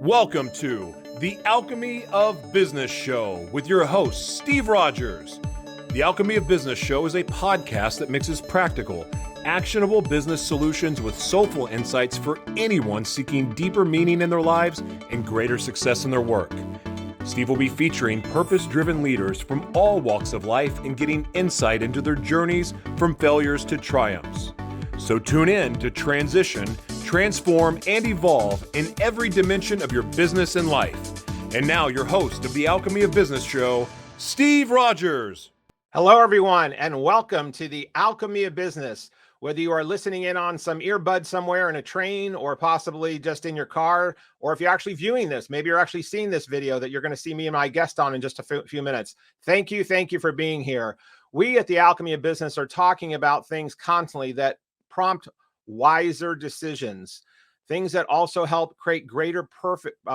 Welcome to the Alchemy of Business Show with your host, Steve Rodgers. The Alchemy of Business Show is a podcast that mixes practical, actionable business solutions with soulful insights for anyone seeking deeper meaning in their lives and greater success in their work. Steve will be featuring purpose-driven leaders from all walks of life and getting insight into their journeys from failures to triumphs. So tune in to transition, transform, and evolve in every dimension of your business and life. And now your host of the Alchemy of Business Show, Steve Rodgers. Hello, everyone, and welcome to the Alchemy of Business. Whether you are listening in on some earbud somewhere in a train or possibly just in your car, or if you're actually viewing this, maybe you're actually seeing this video that you're going to see me and my guest on in just a few minutes. Thank you for being here. We at the Alchemy of Business are talking about things constantly that prompt wiser decisions, things that also help create greater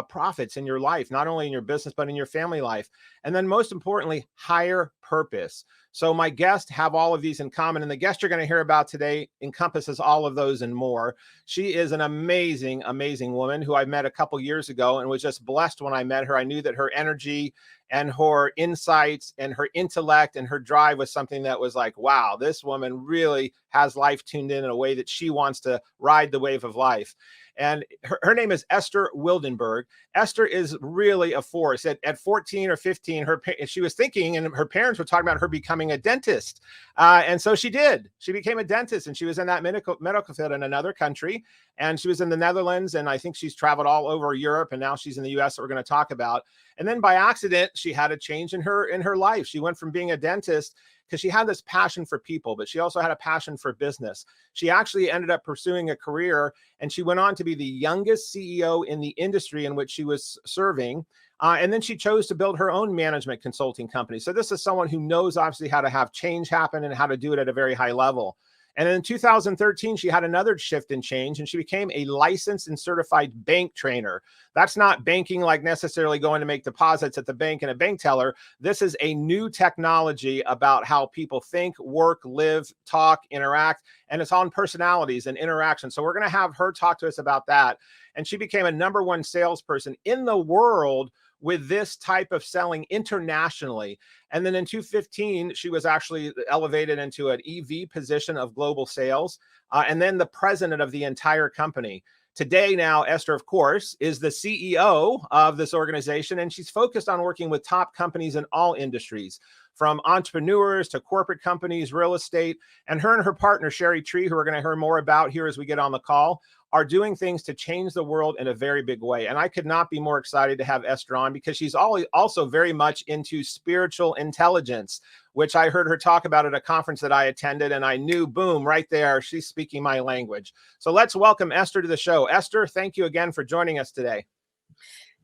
profits in your life, not only in your business, but in your family life. And then most importantly, higher purpose. So my guests have all of these in common, and the guest you're going to hear about today encompasses all of those and more. She is an amazing, amazing woman who I met a couple years ago and was just blessed when I met her. I knew that her energy and her insights and her intellect and her drive was something that was like, wow, this woman really has life tuned in a way that she wants to ride the wave of life. And her name is Esther Wildenberg. Esther is really a force. At 14 or 15, she was thinking, and her parents were talking about her becoming a dentist. And so she did. She became a dentist, and she was in that medical field in another country. And she was in the Netherlands, and I think she's traveled all over Europe, and now she's in the US that we're going to talk about. And then by accident, she had a change in her life. She went from being a dentist because she had this passion for people, but she also had a passion for business. She actually ended up pursuing a career, and she went on to be the youngest CEO in the industry in which she was serving. And then she chose to build her own management consulting company. So this is someone who knows obviously how to have change happen and how to do it at a very high level. And in 2013, she had another shift and change, and she became a licensed and certified bank trainer. That's not banking like necessarily going to make deposits at the bank and a bank teller. This is a new technology about how people think, work, live, talk, interact, and it's on personalities and interaction. So we're going to have her talk to us about that. And she became a #1 salesperson in the world with this type of selling internationally. And then in 2015, she was actually elevated into an EV position of global sales, and then the president of the entire company. Today now, Esther, of course, is the CEO of this organization, and she's focused on working with top companies in all industries, from entrepreneurs to corporate companies, real estate. And her partner, Sherry Tree, who we're going to hear more about here as we get on the call, are doing things to change the world in a very big way. And I could not be more excited to have Esther on because she's also very much into spiritual intelligence, which I heard her talk about at a conference that I attended, and I knew, boom, right there, she's speaking my language. So let's welcome Esther to the show. Esther, thank you again for joining us today.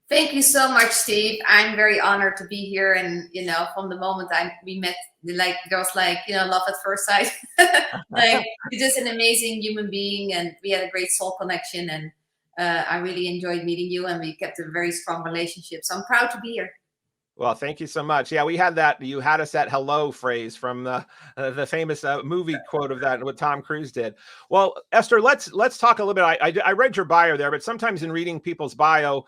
Thank you so much, Steve. I'm very honored to be here. And, from the moment we met, there was love at first sight. You're just an amazing human being, and we had a great soul connection. And I really enjoyed meeting you, and we kept a very strong relationship. So I'm proud to be here. Well, thank you so much. Yeah, we had that. You had us at hello phrase from the famous movie quote of that, what Tom Cruise did. Well, Esther, let's talk a little bit. I read your bio there, but sometimes in reading people's bio,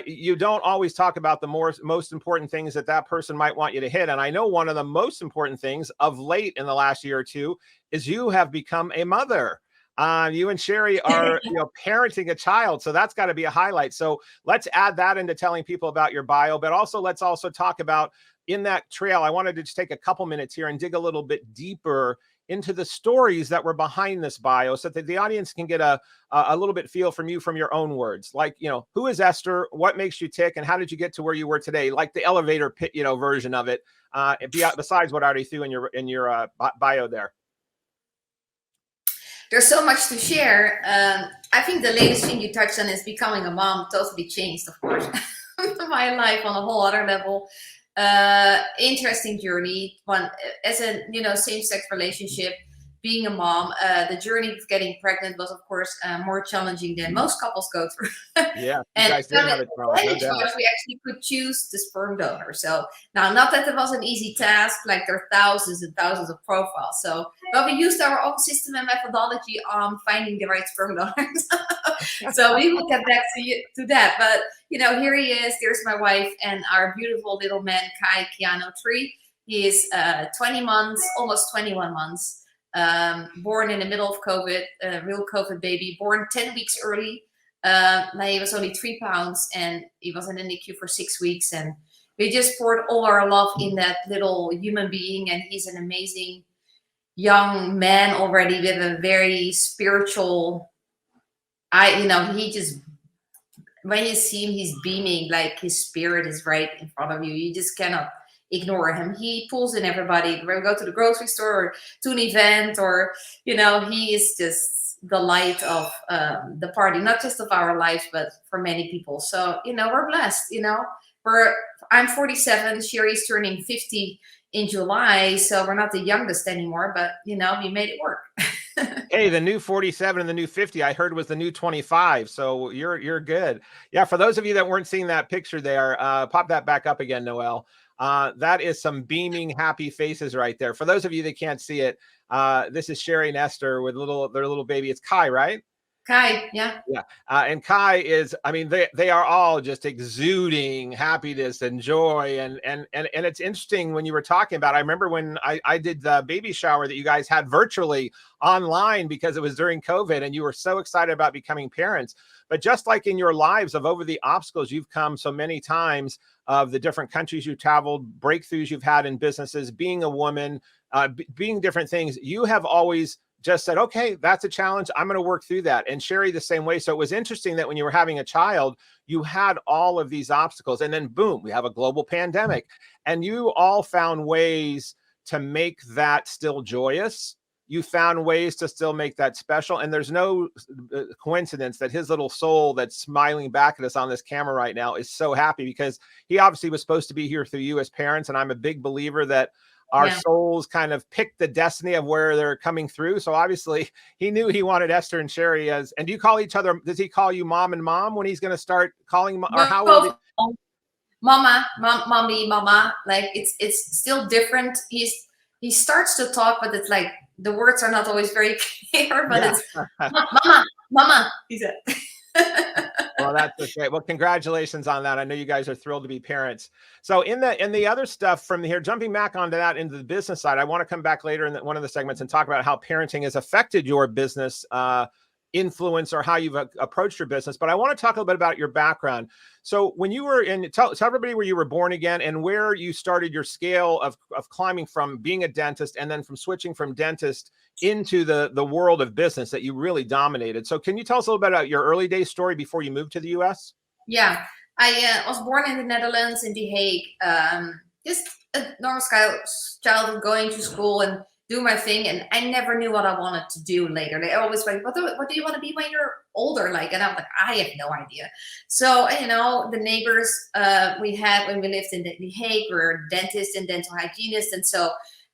you don't always talk about the most important things that person might want you to hit. And I know one of the most important things of late in the last year or two is you have become a mother. You and Sherry are parenting a child. So that's got to be a highlight. So let's add that into telling people about your bio, but let's also talk about in that trail. I wanted to just take a couple minutes here and dig a little bit deeper into the stories that were behind this bio so that the audience can get a little bit feel from you from your own words. Like, who is Esther? What makes you tick? And how did you get to where you were today? Like the elevator pit, version of it, besides what I already threw in your bio there. There's so much to share. I think the latest thing you touched on is becoming a mom. Totally changed, of course, my life on a whole other level. Interesting journey. One as a same-sex relationship. being a mom. The journey of getting pregnant was, of course, more challenging than most couples go through. Yeah, you And guys did have a challenge, no doubt. we actually could choose the sperm donor. So now, not that it was an easy task, like there are thousands and thousands of profiles. So, but we used our own system and methodology on finding the right sperm donors. So we will get back to that. But, here he is. There's my wife and our beautiful little man, Kai Keanu Tree. He is 20 months, almost 21 months, born in the middle of COVID, real COVID baby, born 10 weeks early. Now he was only 3 pounds and he was in the NICU for 6 weeks. And we just poured all our love in that little human being. And he's an amazing young man already with a very spiritual, he just, when you see him, he's beaming, like his spirit is right in front of you. You just cannot ignore him. He pulls in everybody. When we go to the grocery store or to an event, or he is just the light of the party, not just of our lives, but for many people. So we're blessed. I'm 47. Sherry's turning 50 in July, so we're not the youngest anymore. But we made it work. Hey, the new 47 and the new 50, I heard, was the new 25. So you're good. Yeah, for those of you that weren't seeing that picture there, pop that back up again, Noelle. That is some beaming, happy faces right there. For those of you that can't see it, this is Sherry and Esther with their little baby. It's Kai, right? Kai, yeah. Yeah. And Kai is, they are all just exuding happiness and joy. And it's interesting when you were talking about, I remember when I did the baby shower that you guys had virtually online because it was during COVID and you were so excited about becoming parents. But just like in your lives of over the obstacles you've come so many times, of the different countries you've traveled, breakthroughs you've had in businesses, being a woman, being different things, you have always just said, okay, that's a challenge. I'm going to work through that. And Sherry the same way. So it was interesting that when you were having a child, you had all of these obstacles and then boom, we have a global pandemic and you all found ways to make that still joyous. You found ways to still make that special. And there's no coincidence that his little soul that's smiling back at us on this camera right now is so happy because he obviously was supposed to be here through you as parents. And I'm a big believer that our souls kind of pick the destiny of where they're coming through. So obviously he knew he wanted Esther and Sherry as, and do you call each other, does he call you mom and mom when he's going to start calling, or how will he? Mama, mommy, mama, like it's still different. He starts to talk, but it's like the words are not always very clear, but it's mama, he said. Well, that's great. Well, congratulations on that. I know you guys are thrilled to be parents. So in the other stuff from here, jumping back onto that into the business side, I want to come back later in one of the segments and talk about how parenting has affected your business influence or how you've approached your business. But I want to talk a little bit about your background. So when you were tell everybody where you were born again and where you started your scale of climbing from being a dentist and then from switching from dentist into the world of business that you really dominated. So can you tell us a little bit about your early day story before you moved to the US? Yeah, I was born in the Netherlands, in The Hague. Just a normal childhood, going to school and do my thing, and I never knew what I wanted to do later. They always like, what do you want to be when you're older? Like, and I'm like, I have no idea. So, the neighbors we had when we lived in The Hague were dentists and dental hygienists, and so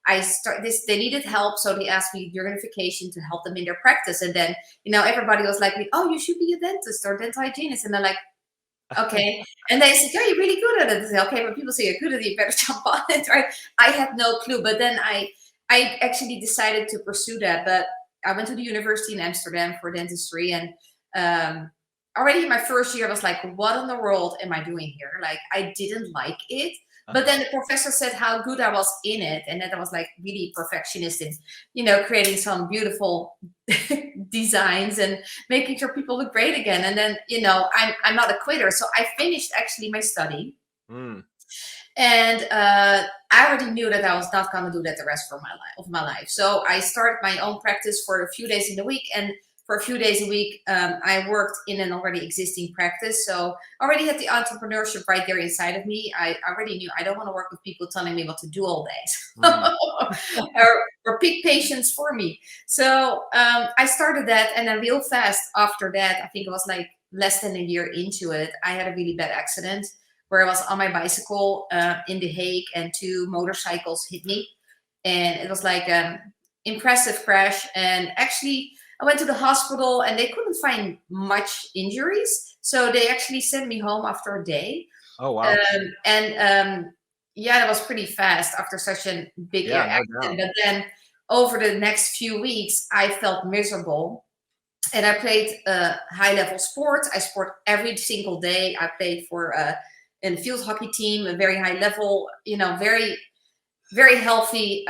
they needed help, so they asked me during vacation to help them in their practice. And then, everybody was like, oh, you should be a dentist or dental hygienist. And they're like, okay. And they said, yeah, you're really good at it. I said, okay, when people say you're good at it, you better jump on it, right? I had no clue. But then I actually decided to pursue that. But I went to the university in Amsterdam for dentistry. And already in my first year, I was like, what in the world am I doing here? Like, I didn't like it. But then the professor said how good I was in it, and that I was like really perfectionist in, creating some beautiful designs and making sure people look great again. And then, I'm not a quitter, so I finished actually my study, and I already knew that I was not going to do that the rest of my life. So I started my own practice for a few days in the week, and for a few days a week, I worked in an already existing practice. So I already had the entrepreneurship right there inside of me. I already knew I don't want to work with people telling me what to do all day or pick patients for me. So I started that, and then real fast after that, I think it was like less than a year into it, I had a really bad accident where I was on my bicycle in The Hague, and 2 motorcycles hit me. And it was like impressive crash. And actually, I went to the hospital and they couldn't find much injuries. So they actually sent me home after a day. Oh, wow. Yeah, that was pretty fast after such a big accident. But then over the next few weeks, I felt miserable. And I played high-level sports. I sport every single day. I played for a field hockey team, a very high level, very, very healthy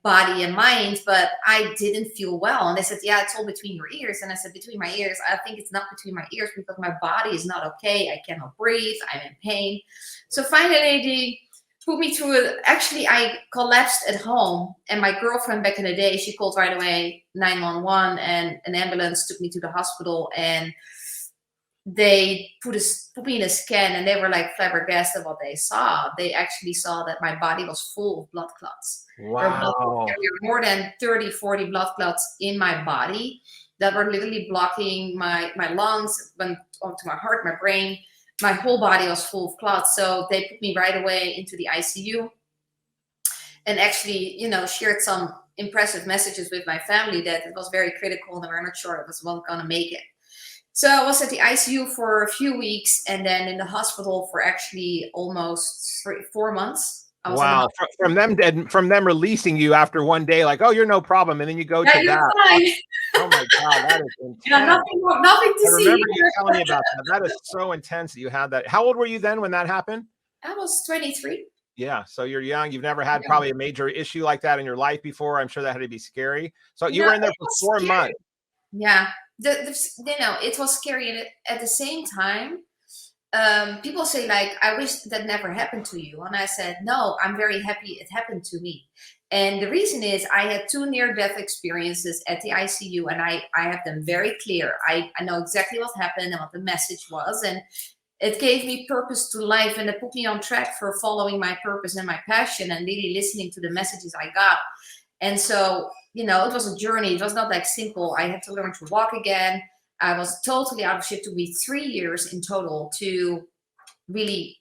body and mind. But I didn't feel well. And they said, yeah, it's all between your ears. And I said, between my ears? I think it's not between my ears because my body is not okay. I cannot breathe. I'm in pain. So finally, they put me through it. Actually, I collapsed at home, and my girlfriend back in the day, she called right away 911, and an ambulance took me to the hospital, and they put me in a scan, and they were like flabbergasted what they saw. They actually saw that my body was full of blood clots. Wow. There were more than 30, 40 blood clots in my body that were literally blocking my lungs, went onto my heart, my brain. My whole body was full of clots. So they put me right away into the ICU and actually, shared some impressive messages with my family that it was very critical and they were not sure I was going to make it. So I was at the ICU for a few weeks and then in the hospital for actually almost 4 months. Wow. From them releasing you after one day, like, oh, you're no problem. And then you go to that. Fine. Oh my God, that is intense. Nothing to see. I remember you telling me about that. That is so intense that you had that. How old were you then when that happened? I was 23. Yeah, so you're young. You've never had probably a major issue like that in your life before. I'm sure that had to be scary. So you were in there for 4 months. Yeah, it was scary. And at the same time, people say like, I wish that never happened to you. And I said, no, I'm very happy it happened to me. And the reason is I had 2 near-death experiences at the ICU, and I have them very clear. I know exactly what happened and what the message was. And it gave me purpose to life, and it put me on track for following my purpose and my passion and really listening to the messages I got. And so, it was a journey. It was not like simple. I had to learn to walk again. I was totally out of shape. To be 3 years in total to really,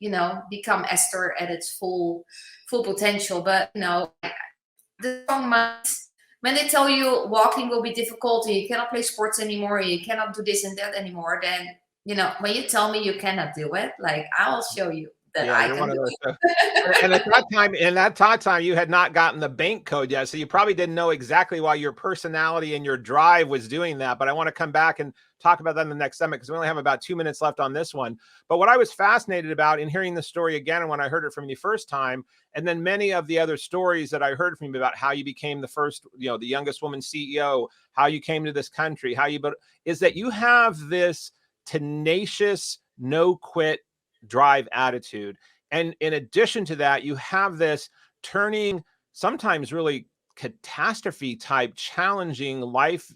become Esther at its full potential. But, the strong months, when they tell you walking will be difficult, and you cannot play sports anymore, and you cannot do this and that anymore, then, when you tell me you cannot do it, like, I'll show you that I can do it. And at that time, you had not gotten the bank code yet. So you probably didn't know exactly why your personality and your drive was doing that. But I want to come back and talk about that in the next segment because we only have about 2 minutes left on this one. But what I was fascinated about in hearing the story again, and when I heard it from you first time, and then many of the other stories that I heard from you about how you became the first, the youngest woman CEO, how you came to this country, is that you have this tenacious, no quit drive attitude. And in addition to that, you have this turning sometimes really catastrophe type, challenging life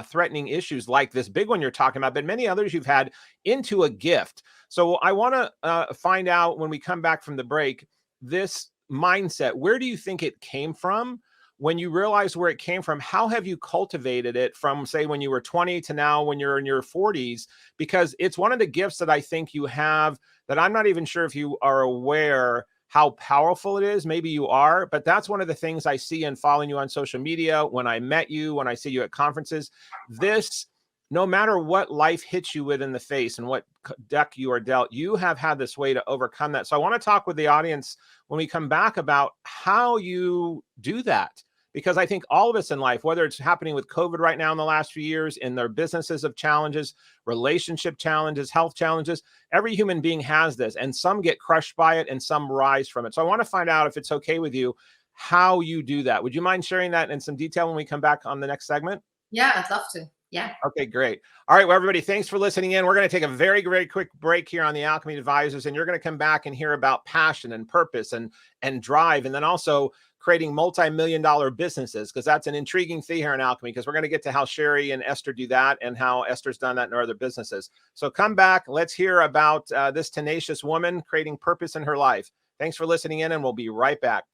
threatening issues like this big one you're talking about, but many others you've had into a gift. So I want to find out when we come back from the break, this mindset, where do you think it came from? When you realize where it came from, how have you cultivated it from, say, when you were 20 to now when you're in your 40s? Because it's one of the gifts that I think you have that I'm not even sure if you are aware how powerful it is. Maybe you are, but that's one of the things I see in following you on social media, when I met you, when I see you at conferences. This, no matter what life hits you with in the face and what deck you are dealt, you have had this way to overcome that. So I want to talk with the audience when we come back about how you do that. Because I think all of us in life, whether it's happening with COVID right now in the last few years, in their businesses of challenges, relationship challenges, health challenges, every human being has this, and some get crushed by it and some rise from it. So I want to find out, if it's okay with you, how you do that. Would you mind sharing that in some detail when we come back on the next segment? Yeah, I'd love to. Yeah. Okay, great. All right, well, everybody, thanks for listening in. We're going to take a very, very quick break here on the Alchemy Advisors, and you're going to come back and hear about passion and purpose and drive, and then also creating multi-million-dollar businesses, because that's an intriguing thing here in Alchemy, because we're going to get to how Sherry and Esther do that and how Esther's done that in her other businesses. So come back. Let's hear about this tenacious woman creating purpose in her life. Thanks for listening in, and we'll be right back.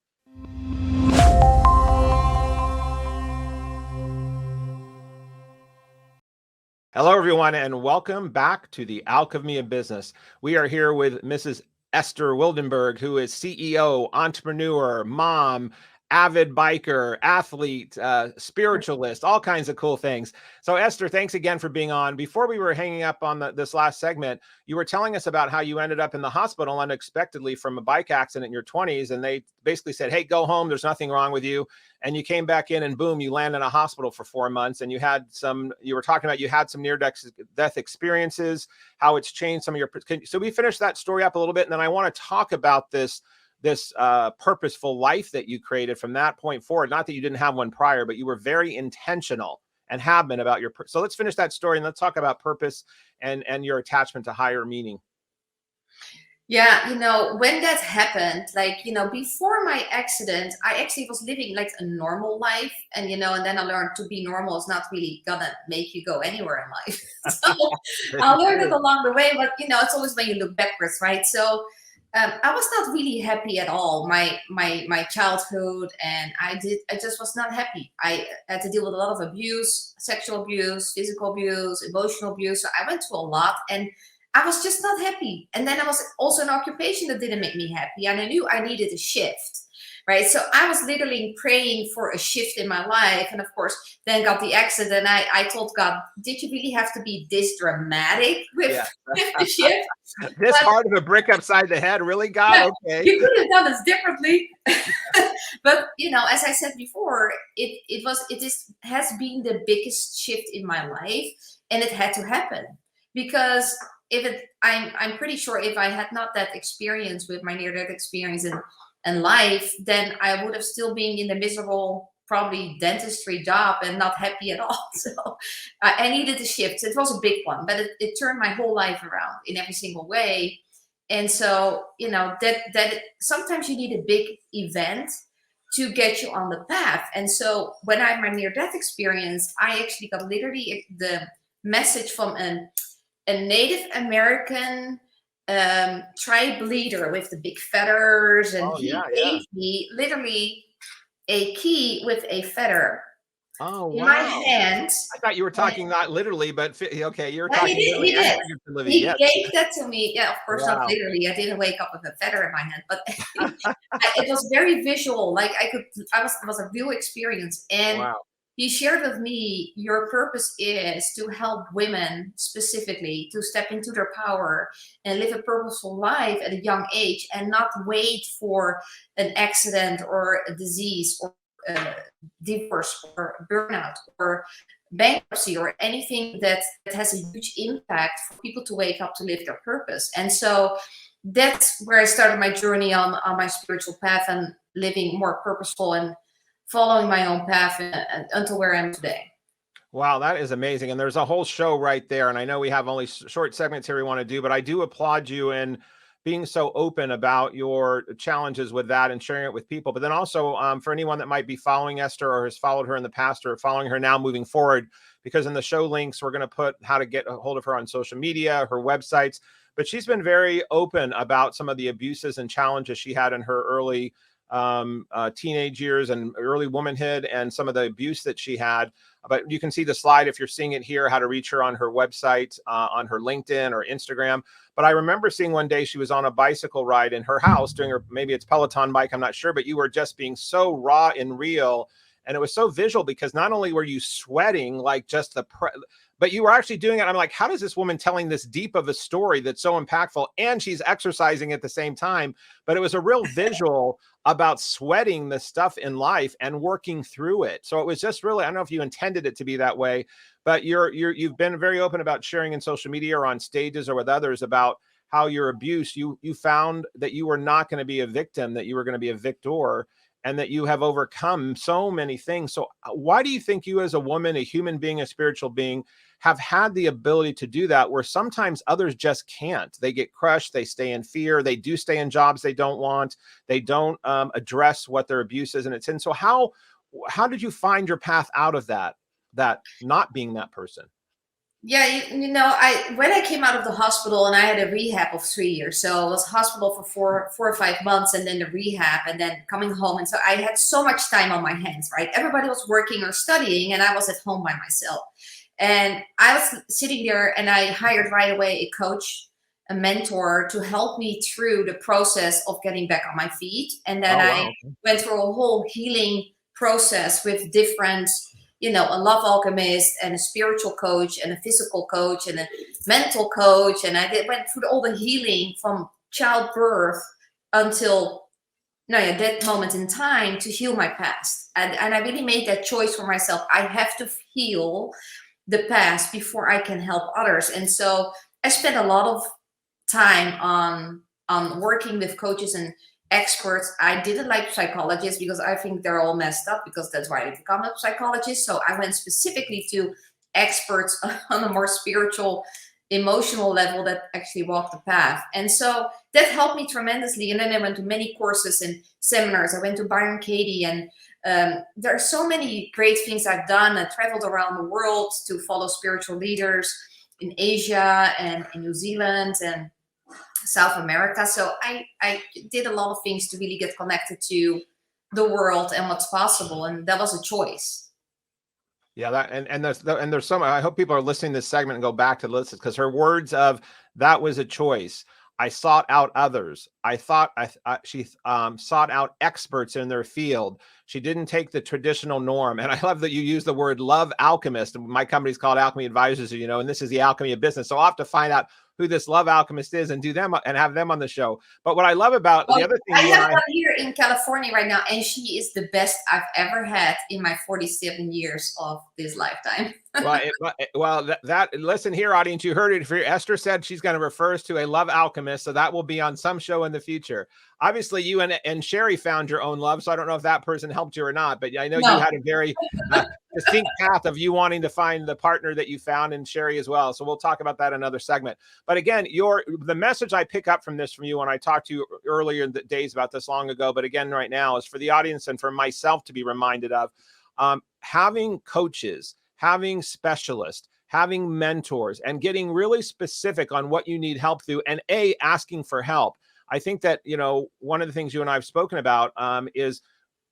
Hello, everyone, and welcome back to the Alchemy of Business. We are here with Mrs. Esther Wildenberg, who is CEO, entrepreneur, mom, avid biker, athlete, spiritualist, all kinds of cool things. So Esther, thanks again for being on. Before we were hanging up on this last segment, you were telling us about how you ended up in the hospital unexpectedly from a bike accident in your 20s. And they basically said, hey, go home. There's nothing wrong with you. And you came back in and boom, you land in a hospital for 4 months. And you were talking about you had some near-death experiences, how it's changed some of your, so we finished that story up a little bit. And then I want to talk about this purposeful life that you created from that point forward. Not that you didn't have one prior, but you were very intentional and have been about your, so let's finish that story and let's talk about purpose and your attachment to higher meaning. Yeah, when that happened, before my accident, I actually was living like a normal life. And, and then I learned to be normal is not really gonna make you go anywhere in life. So I learned it along the way, but, it's always when you look backwards, right? So I was not really happy at all, my childhood, and I just was not happy. I had to deal with a lot of abuse, sexual abuse, physical abuse, emotional abuse. So I went through a lot, and I was just not happy. And then I was also in an occupation that didn't make me happy, and I knew I needed a shift, right? So I was literally praying for a shift in my life, and of course, then got the accident. And I told God, did you really have to be this dramatic with the shift? This hard of a brick upside the head, really, God? Yeah, okay. You could have done this differently. But, as I said before, it has been the biggest shift in my life, and it had to happen. Because I'm pretty sure if I had not that experience with my near-death experience in life, then I would have still been in the miserable, probably dentistry job and not happy at all. So I needed a shift. It was a big one, but it turned my whole life around in every single way. And so, that sometimes you need a big event to get you on the path. And so when I had my near-death experience, I actually got literally the message from a Native American tribe leader with the big feathers, and he gave me literally a key with a feather in my hand. I thought you were talking not literally, but okay, you're talking. He did. He gave that to me. Yeah, of course, not literally. I didn't wake up with a feather in my hand, but it was very visual. Like it was a real experience. And he shared with me, your purpose is to help women specifically to step into their power and live a purposeful life at a young age, and not wait for an accident or a disease or divorce or burnout or bankruptcy or anything that has a huge impact for people to wake up to live their purpose. And so that's where I started my journey on my spiritual path and living more purposeful and following my own path until where I am today. Wow, that is amazing. And there's a whole show right there. And I know we have only short segments here we want to do, but I do applaud you in being so open about your challenges with that and sharing it with people. But then also for anyone that might be following Esther or has followed her in the past or following her now moving forward, because in the show links, we're going to put how to get a hold of her on social media, her websites. But she's been very open about some of the abuses and challenges she had in her early teenage years and early womanhood, and some of the abuse that she had. But you can see the slide if you're seeing it here, how to reach her on her website, on her LinkedIn or Instagram. But I remember seeing one day she was on a bicycle ride in her house doing her, maybe it's Peloton bike, I'm not sure, but you were just being so raw and real. And it was so visual because not only were you sweating, like just but you were actually doing it. I'm like, how does this woman telling this deep of a story that's so impactful, and she's exercising at the same time? But it was a real visual about sweating the stuff in life and working through it. So it was just really, I don't know if you intended it to be that way, but you've been very open about sharing in social media or on stages or with others about how your abuse, you found that you were not going to be a victim, that you were going to be a victor, and that you have overcome so many things. So why do you think you as a woman, a human being, a spiritual being, have had the ability to do that where sometimes others just can't? They get crushed, they stay in fear, they do stay in jobs they don't want, they don't address what their abuse is. And it's in. So how did you find your path out of that not being that person? Yeah, when I came out of the hospital, and I had a rehab of 3 years, so I was hospital for four or 5 months, and then the rehab, and then coming home, and so I had so much time on my hands, right? Everybody was working or studying, and I was at home by myself, and I was sitting there, and I hired right away a coach, a mentor to help me through the process of getting back on my feet. And then I went through a whole healing process with different, a love alchemist and a spiritual coach and a physical coach and a mental coach. And I went through all the healing from childbirth until that moment in time to heal my past. And I really made that choice for myself. I have to heal the past before I can help others. And so I spent a lot of time on working with coaches and experts. I didn't like psychologists because I think they're all messed up, because that's why I become a psychologist. So I went specifically to experts on a more spiritual, emotional level that actually walk the path. And so that helped me tremendously. And then I went to many courses and seminars. I went to BANKCODE, and there are so many great things I've done. I traveled around the world to follow spiritual leaders in Asia and in New Zealand and South America. So I did a lot of things to really get connected to the world and what's possible. And that was a choice. Yeah, there's some. I hope people are listening to this segment and go back to listen, because her words of that was a choice. I sought out others. She sought out experts in their field. She didn't take the traditional norm. And I love that you use the word love alchemist. My company's called Alchemy Advisors, and this is the Alchemy of Business. So I'll have to find out who this love alchemist is and have them on the show. But what I love about the other thing, I have one here in California right now, and she is the best I've ever had in my 47 years of this lifetime. Listen here, audience, you heard it. Esther said she's going to refer us to a love alchemist, so that will be on some show in the future. Obviously, you and Sherry found your own love, so I don't know if that person helped you or not, but I know you had a very distinct path of you wanting to find the partner that you found, and Sherry as well. So we'll talk about that in another segment. But again, the message I pick up from this from you, when I talked to you earlier in the days about this long ago, but again right now, is for the audience and for myself to be reminded of having coaches, having specialists, having mentors, and getting really specific on what you need help through, and asking for help. I think that, one of the things you and I have spoken about is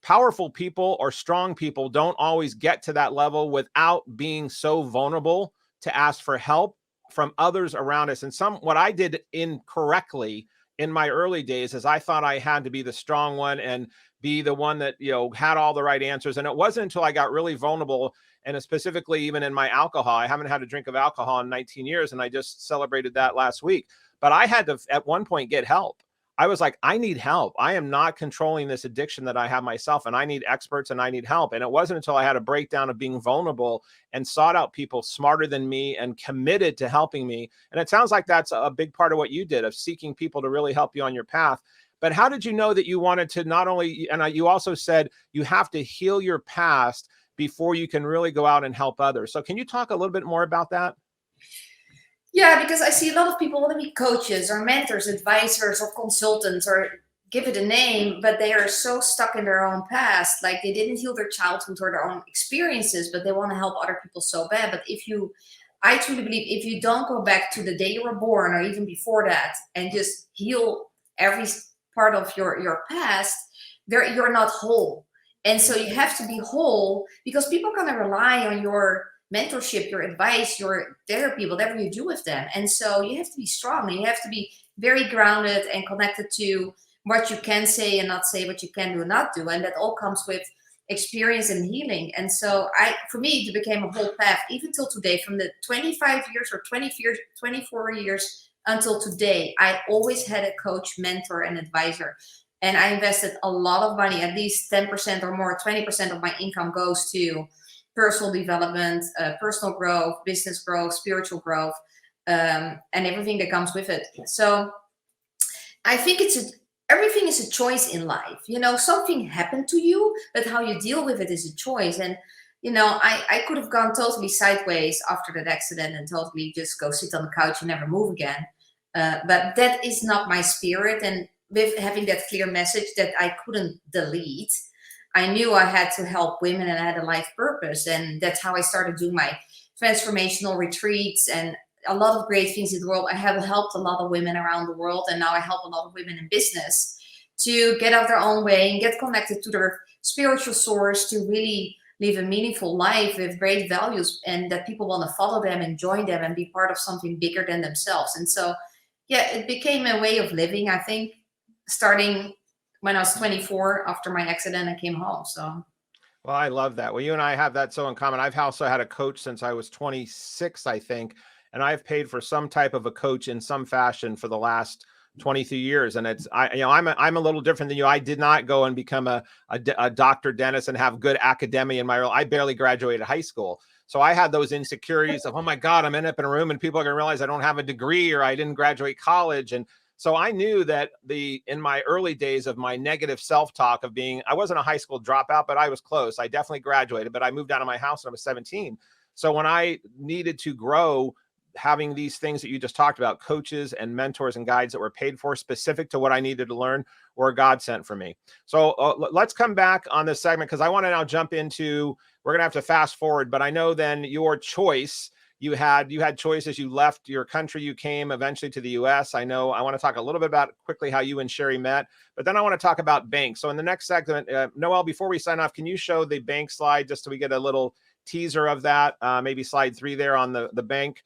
powerful people or strong people don't always get to that level without being so vulnerable to ask for help from others around us. And what I did incorrectly in my early days is I thought I had to be the strong one and be the one that, had all the right answers. And it wasn't until I got really vulnerable, and specifically even in my alcohol. I haven't had a drink of alcohol in 19 years, and I just celebrated that last week. But I had to, at one point, get help. I was like, I need help. I am not controlling this addiction that I have myself, and I need experts and I need help. And it wasn't until I had a breakdown of being vulnerable and sought out people smarter than me and committed to helping me. And it sounds like that's a big part of what you did, of seeking people to really help you on your path. But how did you know that you wanted to not only, and you also said you have to heal your past before you can really go out and help others. So can you talk a little bit more about that? Yeah, because I see a lot of people want to be coaches or mentors, advisors or consultants, or give it a name, but they are so stuck in their own past. Like they didn't heal their childhood or their own experiences, but they want to help other people so bad. But I truly believe if you don't go back to the day you were born or even before that and just heal every part of your past, you're not whole. And so you have to be whole, because people are going to rely on your mentorship, your advice, your therapy, whatever you do with them. And so you have to be strong, and you have to be very grounded and connected to what you can say and not say, what you can do and not do. And that all comes with experience and healing. And so for me, it became a whole path, even till today, from the 25 years or 24 years until today, I always had a coach, mentor, and advisor. And I invested a lot of money, at least 10% or more, 20% of my income goes to personal development, personal growth, business growth, spiritual growth, and everything that comes with it. So I think everything is a choice in life. Something happened to you, but how you deal with it is a choice. And, I could have gone totally sideways after that accident and totally just go sit on the couch and never move again. But that is not my spirit. And with having that clear message that I couldn't delete, I knew I had to help women, and I had a life purpose. And that's how I started doing my transformational retreats and a lot of great things in the world. I have helped a lot of women around the world, and now I help a lot of women in business to get out their own way and get connected to their spiritual source, to really live a meaningful life with great values, and that people want to follow them and join them and be part of something bigger than themselves. And so, yeah, it became a way of living, I think, starting when I was 24 after my accident and came home. So. Well, I love that. Well, you and I have that so in common. I've also had a coach since I was 26, I think, and I've paid for some type of a coach in some fashion for the last 23 years. And I'm a little different than you. I did not go and become a doctor, dentist, and have good academia in my role. I barely graduated high school. So I had those insecurities of, oh my God, I'm up in a room and people are going to realize I don't have a degree or I didn't graduate college. And so I knew that in my early days of my negative self-talk of being, I wasn't a high school dropout, but I was close. I definitely graduated, but I moved out of my house when I was 17. So when I needed to grow, having these things that you just talked about, coaches and mentors and guides that were paid for specific to what I needed to learn, were God sent for me. So let's come back on this segment, because I want to now jump into, we're going to have to fast forward, but I know then your choice, you had choices. You left your country, you came eventually to the US. I know I want to talk a little bit about quickly how you and Sherry met, but then I want to talk about bank. So in the next segment, Noelle, before we sign off, can you show the bank slide just so we get a little teaser of that? Maybe slide 3 there on the bank.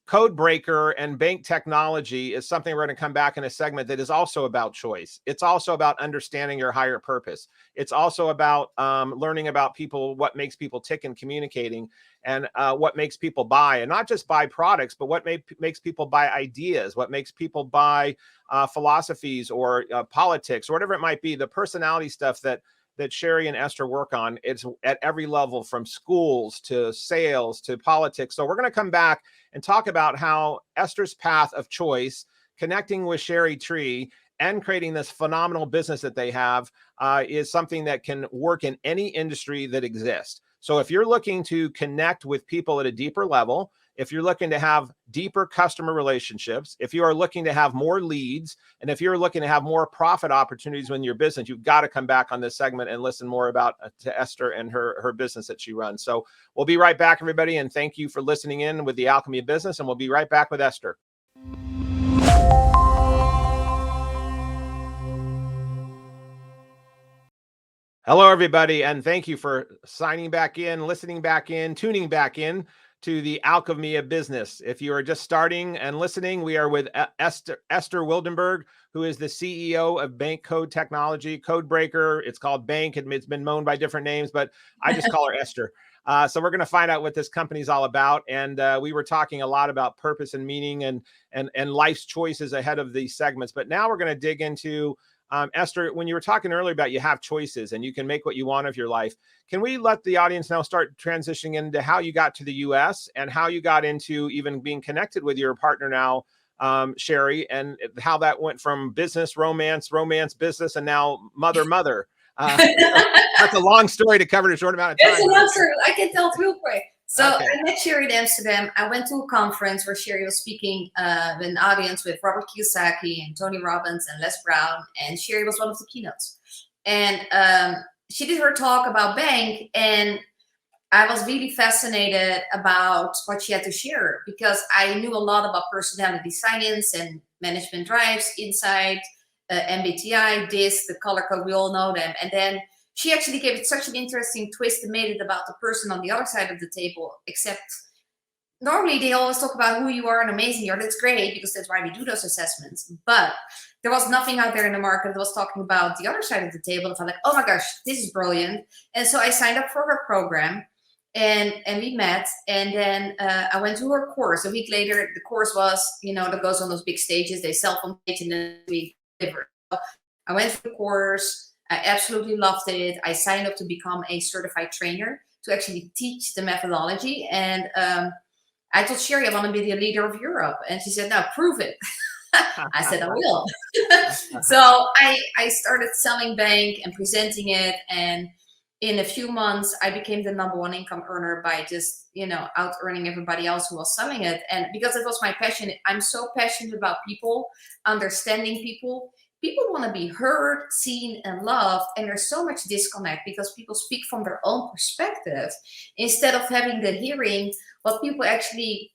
Code breaker and bank technology is something we're going to come back in a segment that is also about choice. It's also about understanding your higher purpose. It's also about learning about people, what makes people tick and communicating, and what makes people buy, and not just buy products, but what makes people buy ideas, what makes people buy philosophies or politics, or whatever it might be, the personality stuff that Sherry and Esther work on. It's at every level, from schools to sales to politics. So we're going to come back and talk about how Esther's path of choice, connecting with Sherry Tree, and creating this phenomenal business that they have is something that can work in any industry that exists. So if you're looking to connect with people at a deeper level, if you're looking to have deeper customer relationships, if you are looking to have more leads, and if you're looking to have more profit opportunities in your business, you've got to come back on this segment and listen more about to Esther and her business that she runs. So we'll be right back, everybody. And thank you for listening in with the Alchemy of Business. And we'll be right back with Esther. Hello, everybody. And thank you for signing back in, listening back in, tuning back in to the Alchemy of Business. If you are just starting and listening, we are with Esther Wildenberg, who is the CEO of BANKCODE Technology, code breaker. It's called Bank. It's been known by different names, but I just call her Esther. So we're going to find out what this company is all about. And we were talking a lot about purpose and meaning and life's choices ahead of these segments. But now we're going to dig into Esther, when you were talking earlier about you have choices and you can make what you want of your life, can we let the audience now start transitioning into how you got to the US and how you got into even being connected with your partner now, Sherry, and how that went from business, romance, business, and now mother. That's a long story to cover in a short amount of time. It's a long story. I can tell it real quick. So okay. I met Sherry in Amsterdam. I went to a conference where Sherry was speaking in an audience with Robert Kiyosaki and Tony Robbins and Les Brown, and Sherry was one of the keynotes. And she did her talk about bank, and I was really fascinated about what she had to share, because I knew a lot about personality science and management drives, insight, MBTI, DISC, the color code, we all know them. And then she actually gave it such an interesting twist and made it about the person on the other side of the table, except normally they always talk about who you are and amazing you are. That's great, because that's why we do those assessments. But there was nothing out there in the market that was talking about the other side of the table. And I was like, oh my gosh, this is brilliant. And so I signed up for her program, and we met. And then I went to her course. A week later, the course was, that goes on those big stages. They self-page and then we deliver. I went for the course. I absolutely loved it. I signed up to become a certified trainer to actually teach the methodology. And I told Sherry I want to be the leader of Europe. And she said, no, prove it. I said, I will. So I started selling bank and presenting it. And in a few months, I became the #1 income earner by just, out earning everybody else who was selling it. And because it was my passion, I'm so passionate about people, understanding people. People want to be heard, seen, and loved, and there's so much disconnect because people speak from their own perspective instead of having the hearing what people actually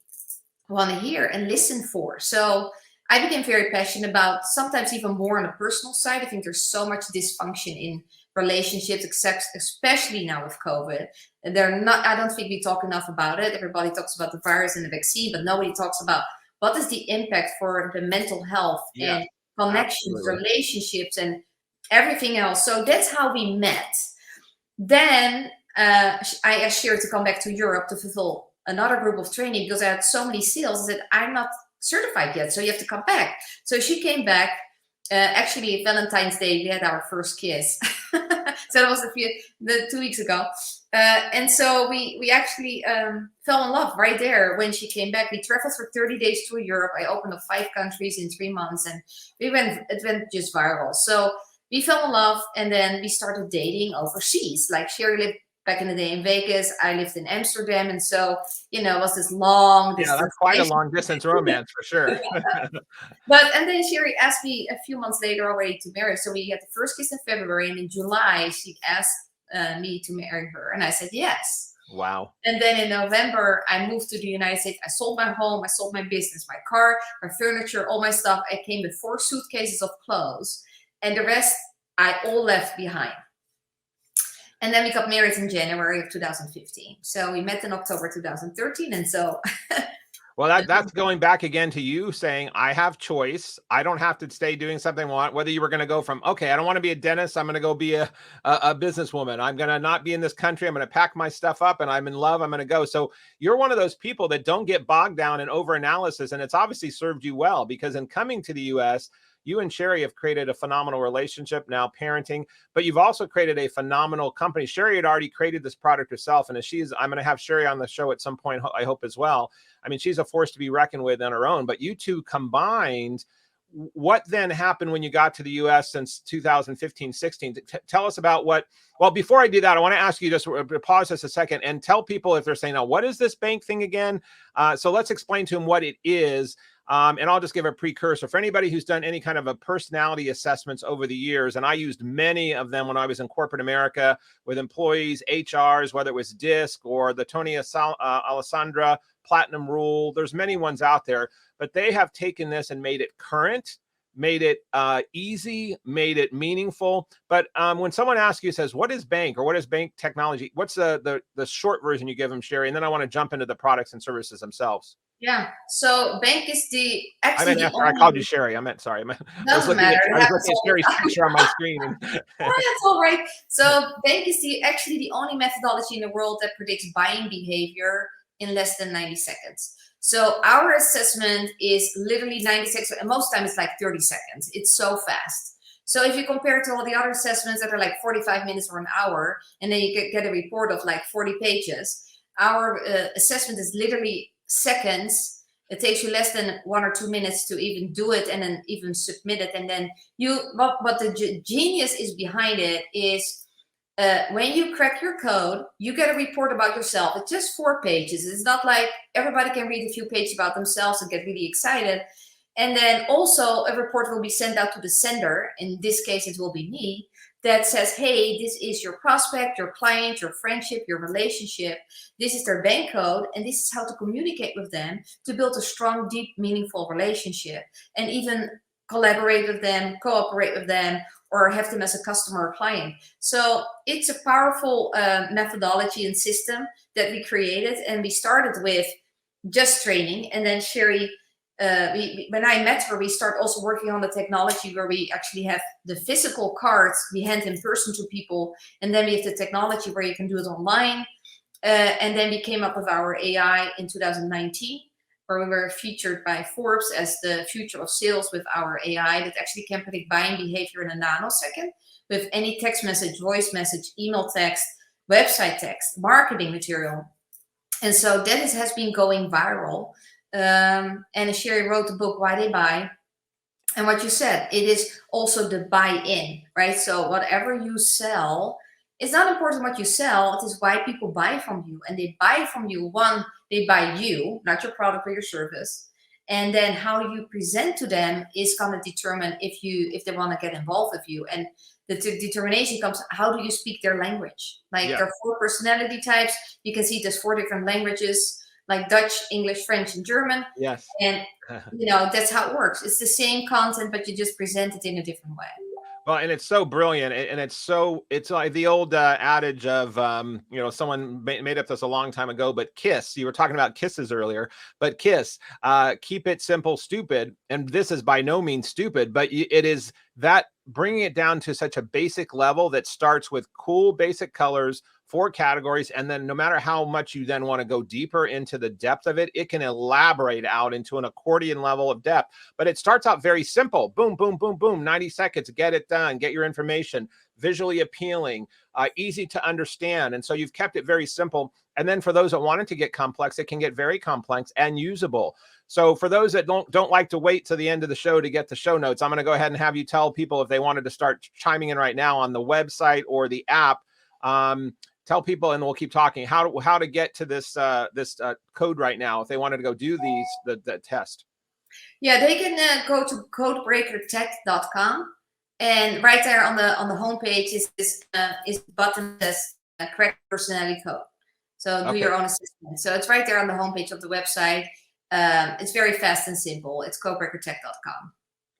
want to hear and listen for. So I became very passionate about, sometimes even more on the personal side. I think there's so much dysfunction in relationships, especially now with COVID. And I don't think we talk enough about it. Everybody talks about the virus and the vaccine, but nobody talks about what is the impact for the mental health Yeah, and connections, absolutely. relationships, and everything else. So that's how we met. Then I asked Sherry to come back to Europe to fulfill another group of training because I had so many sales. I said, I'm not certified yet, so you have to come back. So she came back. Actually, Valentine's Day, we had our first kiss. So that was 2 weeks ago. And so we actually fell in love right there when she came back. We traveled for 30 days through Europe. I opened up 5 countries in 3 months, and it went just viral. So we fell in love, and then we started dating overseas. Like Sherry lived back in the day in Vegas. I lived in Amsterdam. And so, it was this long distance. Yeah, that's quite a long distance romance for sure. And then Sherry asked me a few months later already to marry. So we had the first kiss in February, and in July she asked me to marry her, and I said yes. Wow. And then in November I moved to the United States. I sold my home, I sold my business, my car, my furniture, all my stuff. I came with 4 suitcases of clothes, and the rest I all left behind. And then we got married in January of 2015. So we met in October 2013, and so Well, that's going back again to you saying, I have choice. I don't have to stay doing something I want. Whether you were going to go from, okay, I don't want to be a dentist. I'm going to go be a businesswoman. I'm going to not be in this country. I'm going to pack my stuff up, and I'm in love. I'm going to go. So you're one of those people that don't get bogged down in overanalysis. And it's obviously served you well, because in coming to the US, you and Sherry have created a phenomenal relationship, now parenting, but you've also created a phenomenal company. Sherry had already created this product herself. And I'm going to have Sherry on the show at some point, I hope as well. I mean, she's a force to be reckoned with on her own, but you two combined. What then happened when you got to the US since 2015, 16? Tell us about well, before I do that, I want to ask you just pause just a second and tell people if they're saying, now, what is this bank thing again? So let's explain to them what it is. And I'll just give a precursor for anybody who's done any kind of a personality assessments over the years. And I used many of them when I was in corporate America with employees, HRs, whether it was DISC or the Tony Alessandra Platinum Rule. There's many ones out there, but they have taken this and made it current, made it easy, made it meaningful. But when someone asks you, says, what is bank or what is bank technology? What's the short version you give them, Sherry? And then I want to jump into the products and services themselves. Yeah. So bank is I called you Sherry. I meant, sorry. I was looking at Sherry's picture on my screen. That's all right. So bank is actually the only methodology in the world that predicts buying behavior in less than 90 seconds. So our assessment is literally 90 seconds, and most times it's like 30 seconds. It's so fast. So if you compare it to all the other assessments that are like 45 minutes or an hour, and then you get a report of like 40 pages, our assessment is literally seconds. It takes you less than 1 or 2 minutes to even do it and then even submit it. And then what the genius is behind it is when you crack your code, you get a report about yourself. It's just 4 pages. It's not like everybody can read a few pages about themselves and get really excited. And then also a report will be sent out to the sender. In this case, it will be me. That says, hey, this is your prospect, your client, your friendship, your relationship. This is their bank code, and this is how to communicate with them to build a strong, deep, meaningful relationship, and even collaborate with them, cooperate with them, or have them as a customer or client. So it's a powerful methodology and system that we created, and we started with just training, and then Sherry, when I met her, we start also working on the technology where we actually have the physical cards we hand in person to people, and then we have the technology where you can do it online. And then we came up with our AI in 2019, where we were featured by Forbes as the future of sales with our AI that actually can predict buying behavior in a nanosecond with any text message, voice message, email text, website text, marketing material. And so that has been going viral. And Sherry wrote the book, Why They Buy. And what you said, it is also the buy-in, right? So whatever you sell, it's not important what you sell. It is why people buy from you. And they buy from you. One, they buy you, not your product or your service. And then how you present to them is going to determine if they want to get involved with you. And the determination comes, how do you speak their language? Like there are 4 personality types. You can see there's 4 different languages, like Dutch, English, French, and German. Yes. And, that's how it works. It's the same content, but you just present it in a different way. Well, and it's so brilliant, and it's like the old adage of someone made up this a long time ago, but KISS. You were talking about kisses earlier, but KISS, keep it simple, stupid. And this is by no means stupid, but it is that bringing it down to such a basic level that starts with cool basic colors, 4 categories, and then no matter how much you then want to go deeper into the depth of it, it can elaborate out into an accordion level of depth. But it starts out very simple. Boom, boom, boom, boom, 90 seconds, get it done, get your information, visually appealing, easy to understand. And so you've kept it very simple. And then for those that want it to get complex, it can get very complex and usable. So for those that don't like to wait to the end of the show to get the show notes, I'm going to go ahead and have you tell people if they wanted to start chiming in right now on the website or the app. Tell people, and we'll keep talking, how to get to this code right now if they wanted to go do the test. Yeah, they can go to codebreakertech.com, and right there on the homepage is the button that says correct personality code. So do your own assessment. So it's right there on the homepage of the website. It's very fast and simple. It's codebreakertech.com.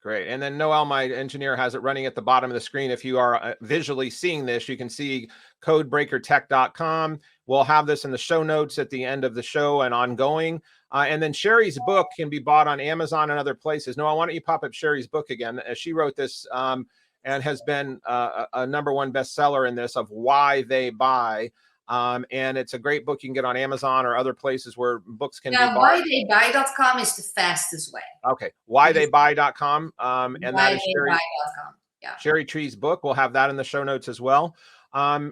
Great. And then Noel, my engineer, has it running at the bottom of the screen. If you are visually seeing this, you can see codebreakertech.com. We'll have this in the show notes at the end of the show and ongoing. And then Sherry's book can be bought on Amazon and other places. Noel, why don't you pop up Sherry's book again? She wrote this and has been a #1 bestseller in this of Why They Buy. And it's a great book you can get on Amazon or other places where books can be bought. Whytheybuy.com is the fastest way. Okay. Whytheybuy.com. And that is Yeah. Sherry Tree's book. We'll have that in the show notes as well. I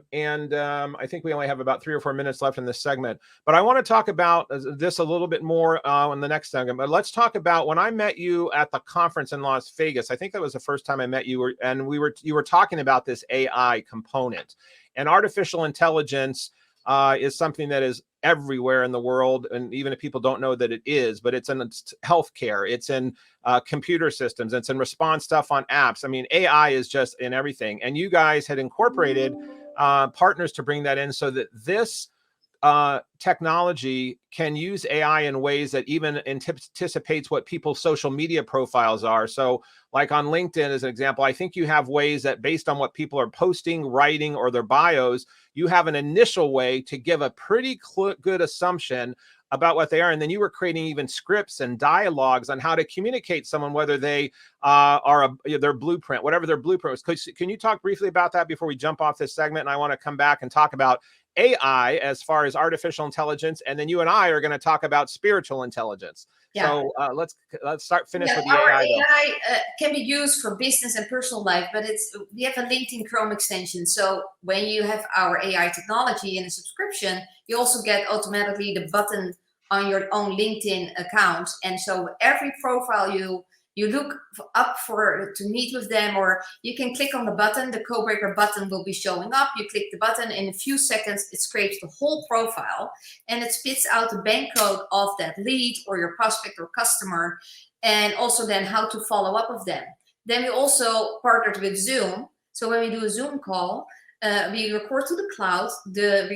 think we only have about 3 or 4 minutes left in this segment, but I want to talk about this a little bit more in the next segment. But let's talk about when I met you at the conference in Las Vegas. I think that was the first time I met you, and you were talking about this AI component. And artificial intelligence is something that is everywhere in the world. And even if people don't know that it is, but it's in healthcare, it's in computer systems, it's in response stuff on apps. I mean, AI is just in everything. And you guys had incorporated partners to bring that in so that this technology can use AI in ways that even anticipates what people's social media profiles are. So like on LinkedIn, as an example, I think you have ways that based on what people are posting, writing, or their bios, you have an initial way to give a pretty good assumption about what they are. And then you were creating even scripts and dialogues on how to communicate someone, whether they are their blueprint, whatever their blueprint was. Can you talk briefly about that before we jump off this segment? And I want to come back and talk about AI as far as artificial intelligence, and then you and I are going to talk about spiritual intelligence. Yeah. So let's finish with the AI. AI can be used for business and personal life, but we have a LinkedIn Chrome extension. So when you have our AI technology in a subscription, you also get automatically the button on your own LinkedIn account, and so every profile you look up to meet with them, or you can click on the button. The Codebreaker button will be showing up. You click the button, in a few seconds, it scrapes the whole profile and it spits out the bank code of that lead or your prospect or customer, and also then how to follow up with them. Then we also partnered with Zoom. So when we do a Zoom call, we record to the cloud, the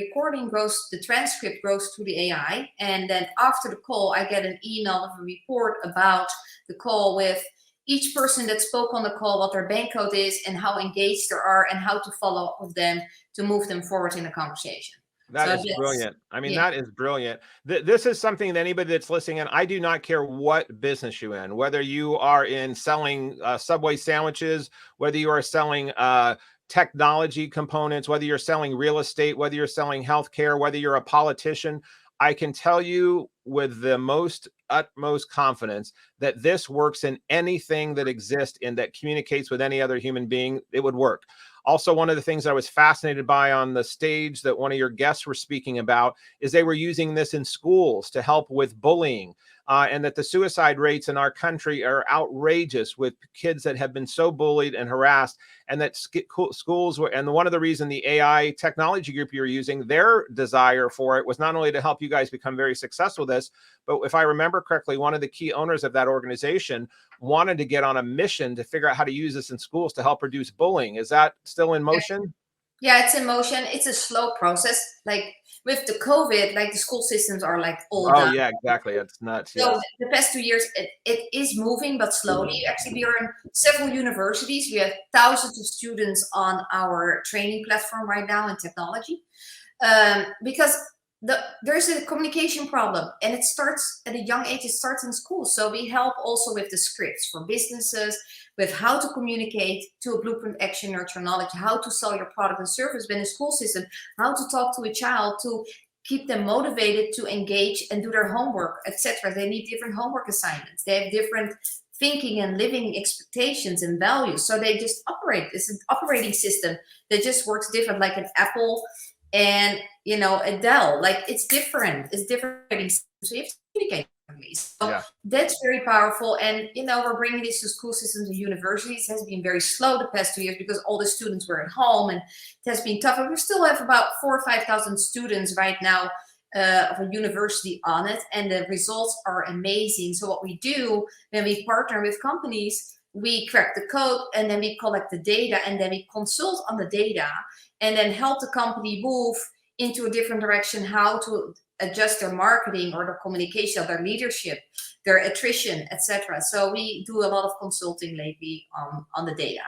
transcript goes to the AI, and then after the call, I get an email of a report about the call with each person that spoke on the call, what their bank code is, and how engaged they are, and how to follow up with them to move them forward in the conversation. That is brilliant. I mean, that is brilliant. This is something that anybody that's listening, and I do not care what business you're in, whether you are in selling Subway sandwiches, whether you are selling technology components, whether you're selling real estate, whether you're selling healthcare, whether you're a politician, I can tell you with the utmost confidence that this works in anything that exists and that communicates with any other human being. It would work. Also, one of the things I was fascinated by on the stage that one of your guests were speaking about is they were using this in schools to help with bullying, and that the suicide rates in our country are outrageous with kids that have been so bullied and harassed, and that schools were, and one of the reasons the AI technology group you're using, their desire for it was not only to help you guys become very successful with this, but if I remember correctly, one of the key owners of that organization wanted to get on a mission to figure out how to use this in schools to help reduce bullying. Is that still in motion? Yeah, it's emotion. It's a slow process. Like with the COVID, like the school systems are like all Oh down. yeah, exactly. It's nuts. So Yes. the past 2 years, it is moving, but slowly. Actually, we are in several universities. We have thousands of students on our training platform right now in technology, because there's a communication problem, and it starts at a young age. It starts in school. So we help also with the scripts for businesses, with how to communicate to a blueprint, action, nurture, knowledge, how to sell your product and service in a school system, how to talk to a child to keep them motivated to engage and do their homework, etc. They need different homework assignments. They have different thinking and living expectations and values. So they just operate. It's an operating system that just works different, like an Apple and a Dell. Like it's different. It's different. So you have to communicate. So Yeah. that's very powerful. And we're bringing this to school systems and universities. It has been very slow the past 2 years because all the students were at home and it has been tough. But we still have about 4,000 or 5,000 students right now of a university on it, and the results are amazing. So what we do when we partner with companies, we crack the code and then we collect the data and then we consult on the data and then help the company move into a different direction, how to adjust their marketing or their communication, their leadership, their attrition, etc. So we do a lot of consulting lately on the data.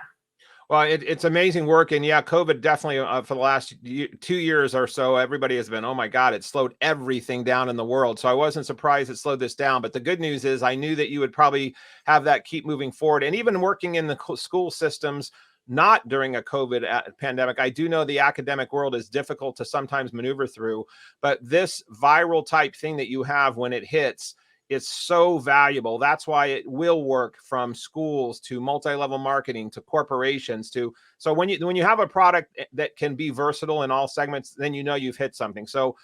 Well, it's amazing work. And yeah, COVID definitely for the last 2 years or so, everybody has been, oh my God, it slowed everything down in the world. So I wasn't surprised it slowed this down. But the good news is I knew that you would probably have that keep moving forward. And even working in the school systems, not during a COVID pandemic, I do know the academic world is difficult to sometimes maneuver through. But this viral type thing that you have when it hits, it's so valuable. That's why it will work from schools to multi-level marketing to corporations to. So when you have a product that can be versatile in all segments, then you've hit something. So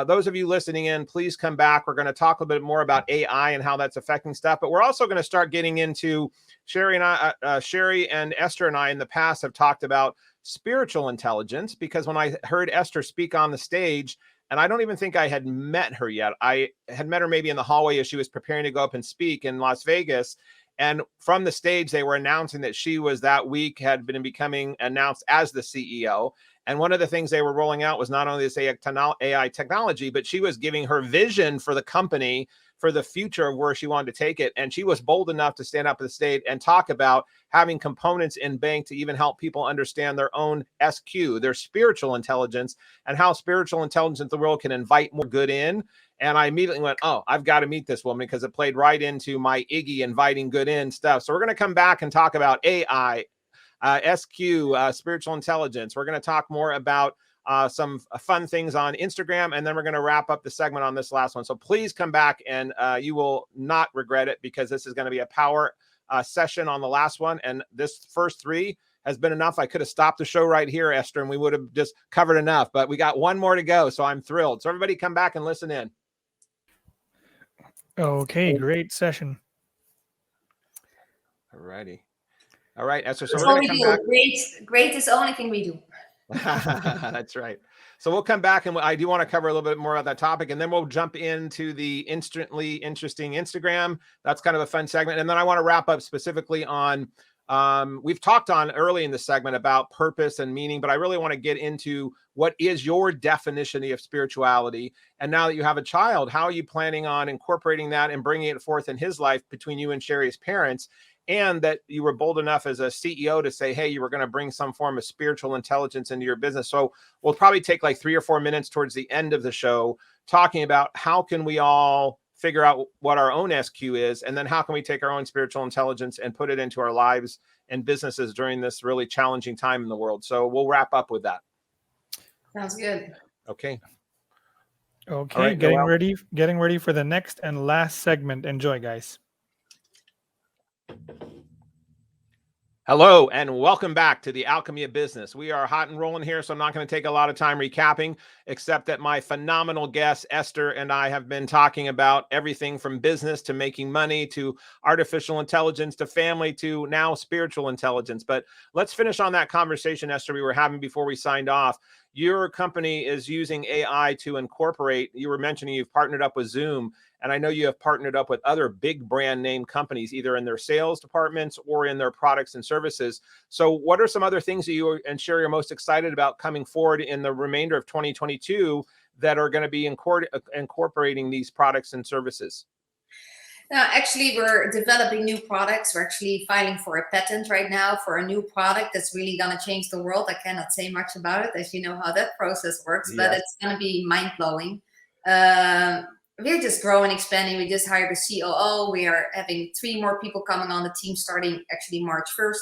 those of you listening in, please come back. We're going to talk a little bit more about AI and how that's affecting stuff. But we're also going to start getting into Sherry and Esther and I in the past have talked about spiritual intelligence, because when I heard Esther speak on the stage, and I don't even think I had met her yet. I had met her maybe in the hallway as she was preparing to go up and speak in Las Vegas. And from the stage, they were announcing that she was that week had been becoming announced as the CEO. And one of the things they were rolling out was not only this AI technology, but she was giving her vision for the company for the future of where she wanted to take it. And she was bold enough to stand up at the stage and talk about having components in bank to even help people understand their own SQ, their spiritual intelligence, and how spiritual intelligence in the world can invite more good in. And I immediately went, oh, I've got to meet this woman, because it played right into my Iggy inviting good in stuff. So we're going to come back and talk about AI, SQ, spiritual intelligence. We're going to talk more about some fun things on Instagram, and then we're going to wrap up the segment on this last one. So please come back, and you will not regret it, because this is going to be a power session on the last one. And this first 3 has been enough. I could have stopped the show right here, Esther, and we would have just covered enough, but we got one more to go. So I'm thrilled. So everybody come back and listen in. Okay, great session. All righty. All right, Esther. So That's we're all going we to come do. back. Great is the only thing we do. That's right. So we'll come back, and I do want to cover a little bit more about that topic, and then we'll jump into the instantly interesting Instagram. That's kind of a fun segment. And then I want to wrap up specifically on, we've talked on early in the segment about purpose and meaning, but I really want to get into what is your definition of spirituality. And now that you have a child, how are you planning on incorporating that and bringing it forth in his life between you and Sherry's parents? And that you were bold enough as a CEO to say, hey, you were going to bring some form of spiritual intelligence into your business. So we'll probably take like 3 or 4 minutes towards the end of the show talking about how can we all figure out what our own SQ is, and then how can we take our own spiritual intelligence and put it into our lives and businesses during this really challenging time in the world. So we'll wrap up with that. Sounds good. Okay. Okay, All right, getting ready for the next and last segment. Enjoy, guys. Hello, and welcome back to the Alchemy of Business. We are hot and rolling here, so I'm not going to take a lot of time recapping, except that my phenomenal guest, Esther, and I have been talking about everything from business to making money to artificial intelligence to family to now spiritual intelligence. But let's finish on that conversation, Esther, we were having before we signed off. Your company is using AI to incorporate, you were mentioning you've partnered up with Zoom, And I know you have partnered up with other big brand name companies, either in their sales departments or in their products and services. So what are some other things that you and Sherry are most excited about coming forward in the remainder of 2022 that are going to be incorporating these products and services? Now, actually, we're developing new products. We're actually filing for a patent right now for a new product that's really going to change the world. I cannot say much about it, as you know how that process works, but it's going to be mind-blowing. We're just growing, expanding. We just hired a COO. We are having 3 more people coming on the team starting actually March 1st.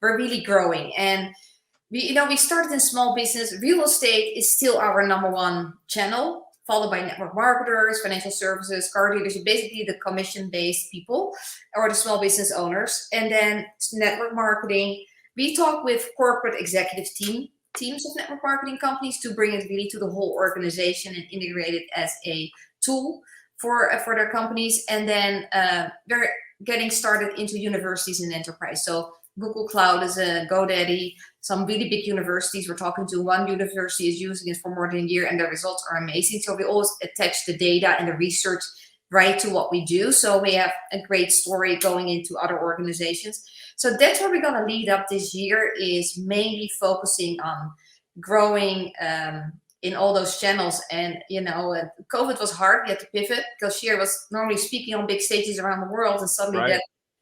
We're really growing. And we started in small business. Real estate is still our #1 channel, followed by network marketers, financial services, car dealers, basically the commission-based people or the small business owners. And then network marketing, we talk with corporate executive teams of network marketing companies to bring it really to the whole organization and integrate it as a tool for their companies. And then they're getting started into universities and enterprise. So Google Cloud is a GoDaddy. Some really big universities we're talking to. One university is using it for more than a year, and the results are amazing. So we always attach the data and the research right to what we do. So we have a great story going into other organizations. So that's where we're going to lead up this year, is mainly focusing on growing in all those channels. And, COVID was hard. We had to pivot because Sherry was normally speaking on big stages around the world, and suddenly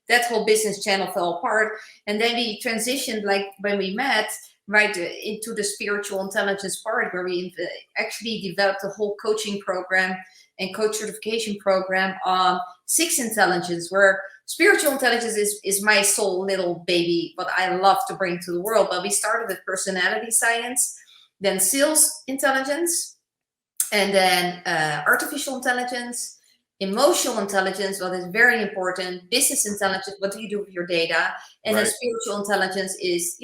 that whole business channel fell apart. And then we transitioned, like when we met, right into the spiritual intelligence part, where we actually developed a whole coaching program and coach certification program on 6 intelligence, where spiritual intelligence is my soul little baby, what I love to bring to the world. But we started with personality science, then sales intelligence, and then artificial intelligence, emotional intelligence, what is very important, business intelligence, what do you do with your data, and then spiritual intelligence is,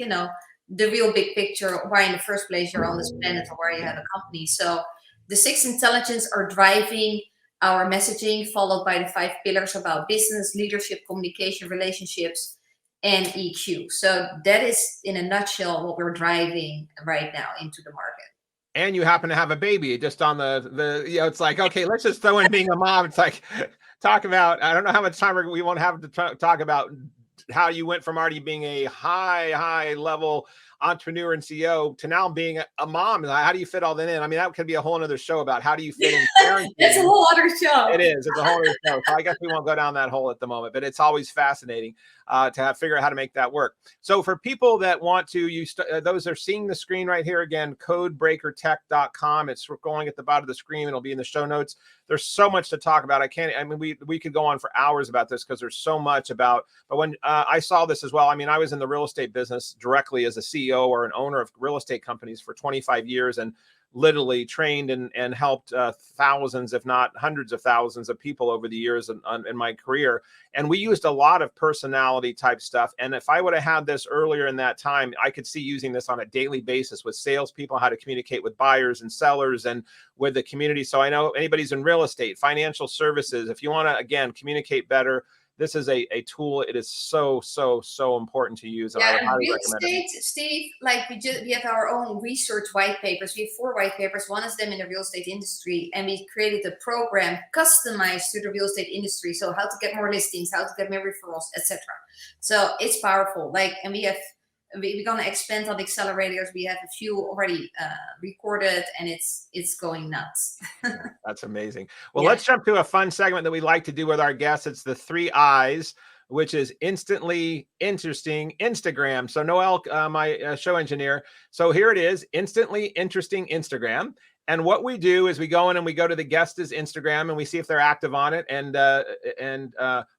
the real big picture, why in the first place you're on this planet or why you have a company. So the 6 intelligence are driving our messaging, followed by the 5 pillars about business, leadership, communication, relationships, and EQ. So that is, in a nutshell, what we're driving right now into the market. And you happen to have a baby just on it's like, okay, let's just throw in being a mom. It's like, talk about, I don't know how much time we won't have to talk about how you went from already being a high level entrepreneur and CEO to now being a mom. How do you fit all that in? I mean, that could be a whole other show about how do you fit in parenting. It's a whole other show. It is. It's a whole other show. So I guess we won't go down that hole at the moment, but it's always fascinating to figure out how to make that work. So for people that want to, those are seeing the screen right here again, codebreakertech.com. It's going at the bottom of the screen. It'll be in the show notes. There's so much to talk about. We could go on for hours about this because there's so much about, but when I saw this as well, I mean, I was in the real estate business directly as a CEO or an owner of real estate companies for 25 years and literally trained and helped thousands, if not hundreds of thousands of people over the years in my career. And we used a lot of personality type stuff. And if I would have had this earlier in that time, I could see using this on a daily basis with salespeople, how to communicate with buyers and sellers and with the community. So I know anybody's in real estate, financial services, if you want to, again, communicate better, this is a tool. It is so important to use. And I would highly recommend it. Steve, like we have our own research white papers. We have 4 white papers. One is them in the real estate industry, and we created a program customized to the real estate industry. So how to get more listings, how to get more referrals, etc. So it's powerful. And we're gonna expand on the accelerators. We have a few already recorded, and it's going nuts. That's amazing. Well, let's jump to a fun segment that we like to do with our guests. It's the 3 I's, which is instantly interesting Instagram. So Noel, my show engineer. So here it is, instantly interesting Instagram. And what we do is we go in and we go to the guest's Instagram and we see if they're active on it. And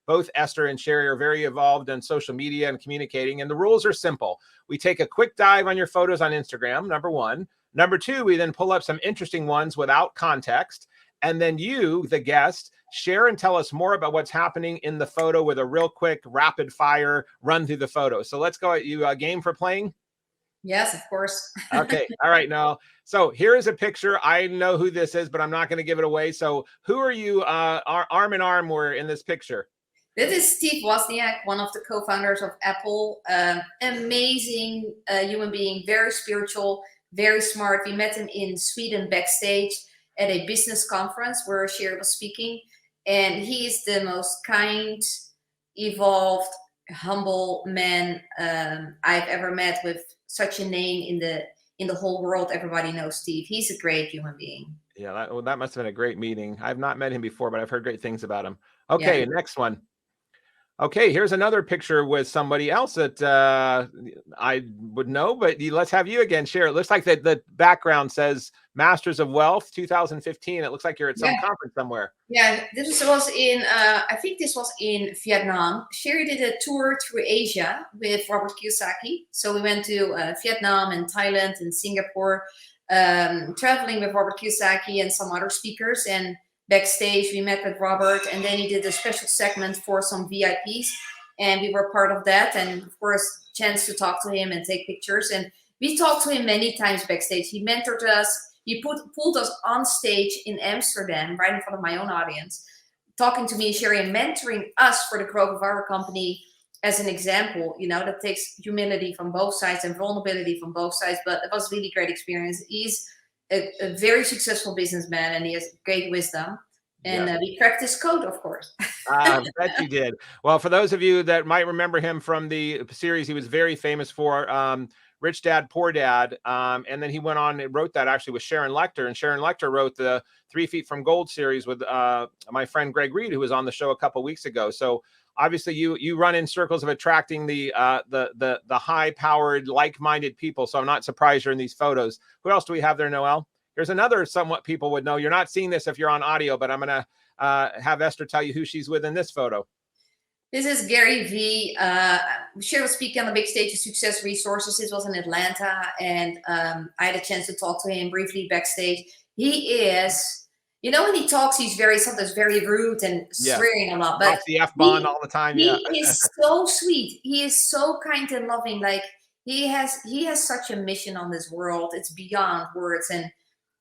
both Esther and Sherry are very involved in social media and communicating. And the rules are simple. We take a quick dive on your photos on Instagram, number 1. Number 2, we then pull up some interesting ones without context. And then you, the guest, share and tell us more about what's happening in the photo with a real quick rapid fire run through the photo. So let's go. You game for playing? Yes, of course. Okay. All right. Now, so here is a picture. I know who this is, but I'm not going to give it away. So who are you? Arm in arm were in this picture. This is Steve Wozniak, one of the co-founders of Apple. Amazing human being, very spiritual, very smart. We met him in Sweden backstage at a business conference where Sherry was speaking. And he is the most kind, evolved, humble man I've ever met, with such a name in the whole world. Everybody knows Steve. He's a great human being. Yeah, that must have been a great meeting. I've not met him before, but I've heard great things about him. Okay, next one. Okay, here's another picture with somebody else that I would know, but let's have you again share. It looks like the background says Masters of Wealth 2015. It looks like you're at some conference somewhere. Yeah, this was in, I think this was in Vietnam. Sherry did a tour through Asia with Robert Kiyosaki. So we went to Vietnam and Thailand and Singapore, traveling with Robert Kiyosaki and some other speakers. And backstage, we met with Robert, and then he did a special segment for some VIPs, and we were part of that. And of course, chance to talk to him and take pictures. And we talked to him many times backstage. He mentored us. He pulled us on stage in Amsterdam, right in front of my own audience, talking to me, Sherry, and mentoring us for the growth of our company as an example. You know, that takes humility from both sides and vulnerability from both sides. But it was a really great experience. He's a very successful businessman, and he has great wisdom. And we practice code, of course. I bet you did. Well, for those of you that might remember him from the series he was very famous for, Rich Dad, Poor Dad. And then he went on and wrote that actually with Sharon Lechter. And Sharon Lechter wrote the 3 Feet from Gold series with my friend Greg Reed, who was on the show a couple of weeks ago. So obviously you run in circles of attracting the high-powered, like-minded people. So I'm not surprised you're in these photos. Who else do we have there, Noelle? Here's another somewhat people would know. You're not seeing this if you're on audio, but I'm going to have Esther tell you who she's with in this photo. This is Gary V. She was speaking on the big stage of Success Resources. This was in Atlanta, and I had a chance to talk to him briefly backstage. He is, you know, when he talks, he's sometimes very rude and swearing a lot. But the F-bomb all the time. He is so sweet. He is so kind and loving. Like he has such a mission on this world. It's beyond words. And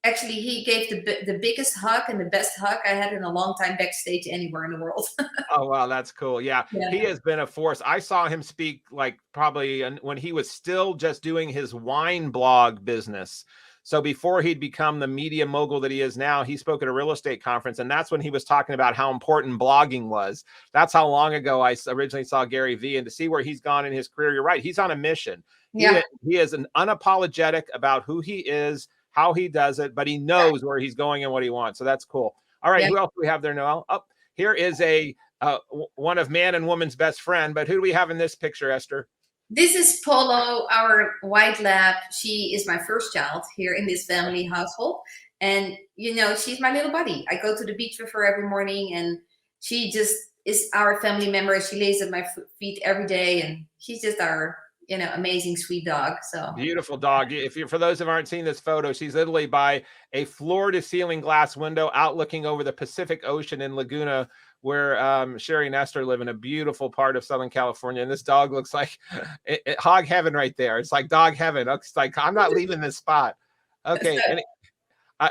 actually, he gave the biggest hug and the best hug I had in a long time backstage anywhere in the world. Oh, wow. That's cool. Yeah. He has been a force. I saw him speak like probably when he was still just doing his wine blog business. So before he'd become the media mogul that he is now, he spoke at a real estate conference. And that's when he was talking about how important blogging was. That's how long ago I originally saw Gary V. And to see where he's gone in his career, you're right. He's on a mission. Yeah. He is an unapologetic about who he is, how he does it, but he knows where he's going and what he wants. So that's cool. All right. Who else do we have there, Noelle? Oh, here is one of man and woman's best friend. But who do we have in this picture, Esther? This is Polo, our white lab. She is my first child here in this family household. And, you know, she's my little buddy. I go to the beach with her every morning, and she just is our family member. She lays at my feet every day, and she's just our, you know, amazing, sweet dog. So beautiful dog. For those who aren't seeing this photo, she's literally by a floor to ceiling glass window out looking over the Pacific Ocean in Laguna, where Sherry and Esther live, in a beautiful part of Southern California. And this dog looks like hog heaven right there. It's like dog heaven. It's like, I'm not leaving this spot. Okay.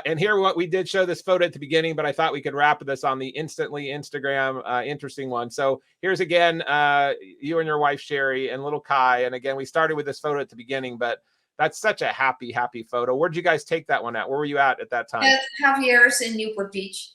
And here, what we did show this photo at the beginning, but I thought we could wrap this on the instantly Instagram interesting one. So here's again, you and your wife, Sherry, and little Kai. And again, we started with this photo at the beginning, but that's such a happy, happy photo. Where'd you guys take that one at? Where were you at that time? At Javier's in Newport Beach.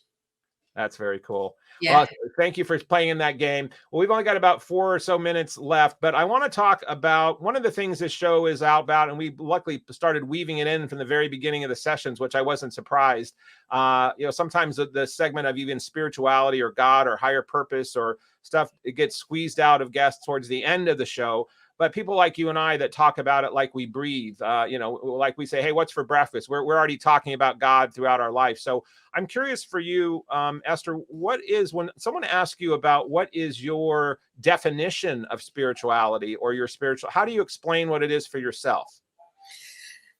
That's very cool. Yeah. Well, thank you for playing in that game. Well, we've only got about 4 or so minutes left, but I want to talk about one of the things this show is all about, and we luckily started weaving it in from the very beginning of the sessions, which I wasn't surprised. You know, sometimes the segment of even spirituality or God or higher purpose or stuff, it gets squeezed out of guests towards the end of the show. But people like you and I that talk about it like we breathe, you know, like we say, hey, what's for breakfast? We're already talking about God throughout our life. So I'm curious for you, Esther, what is, when someone asks you about what is your definition of spirituality or your spiritual, how do you explain what it is for yourself?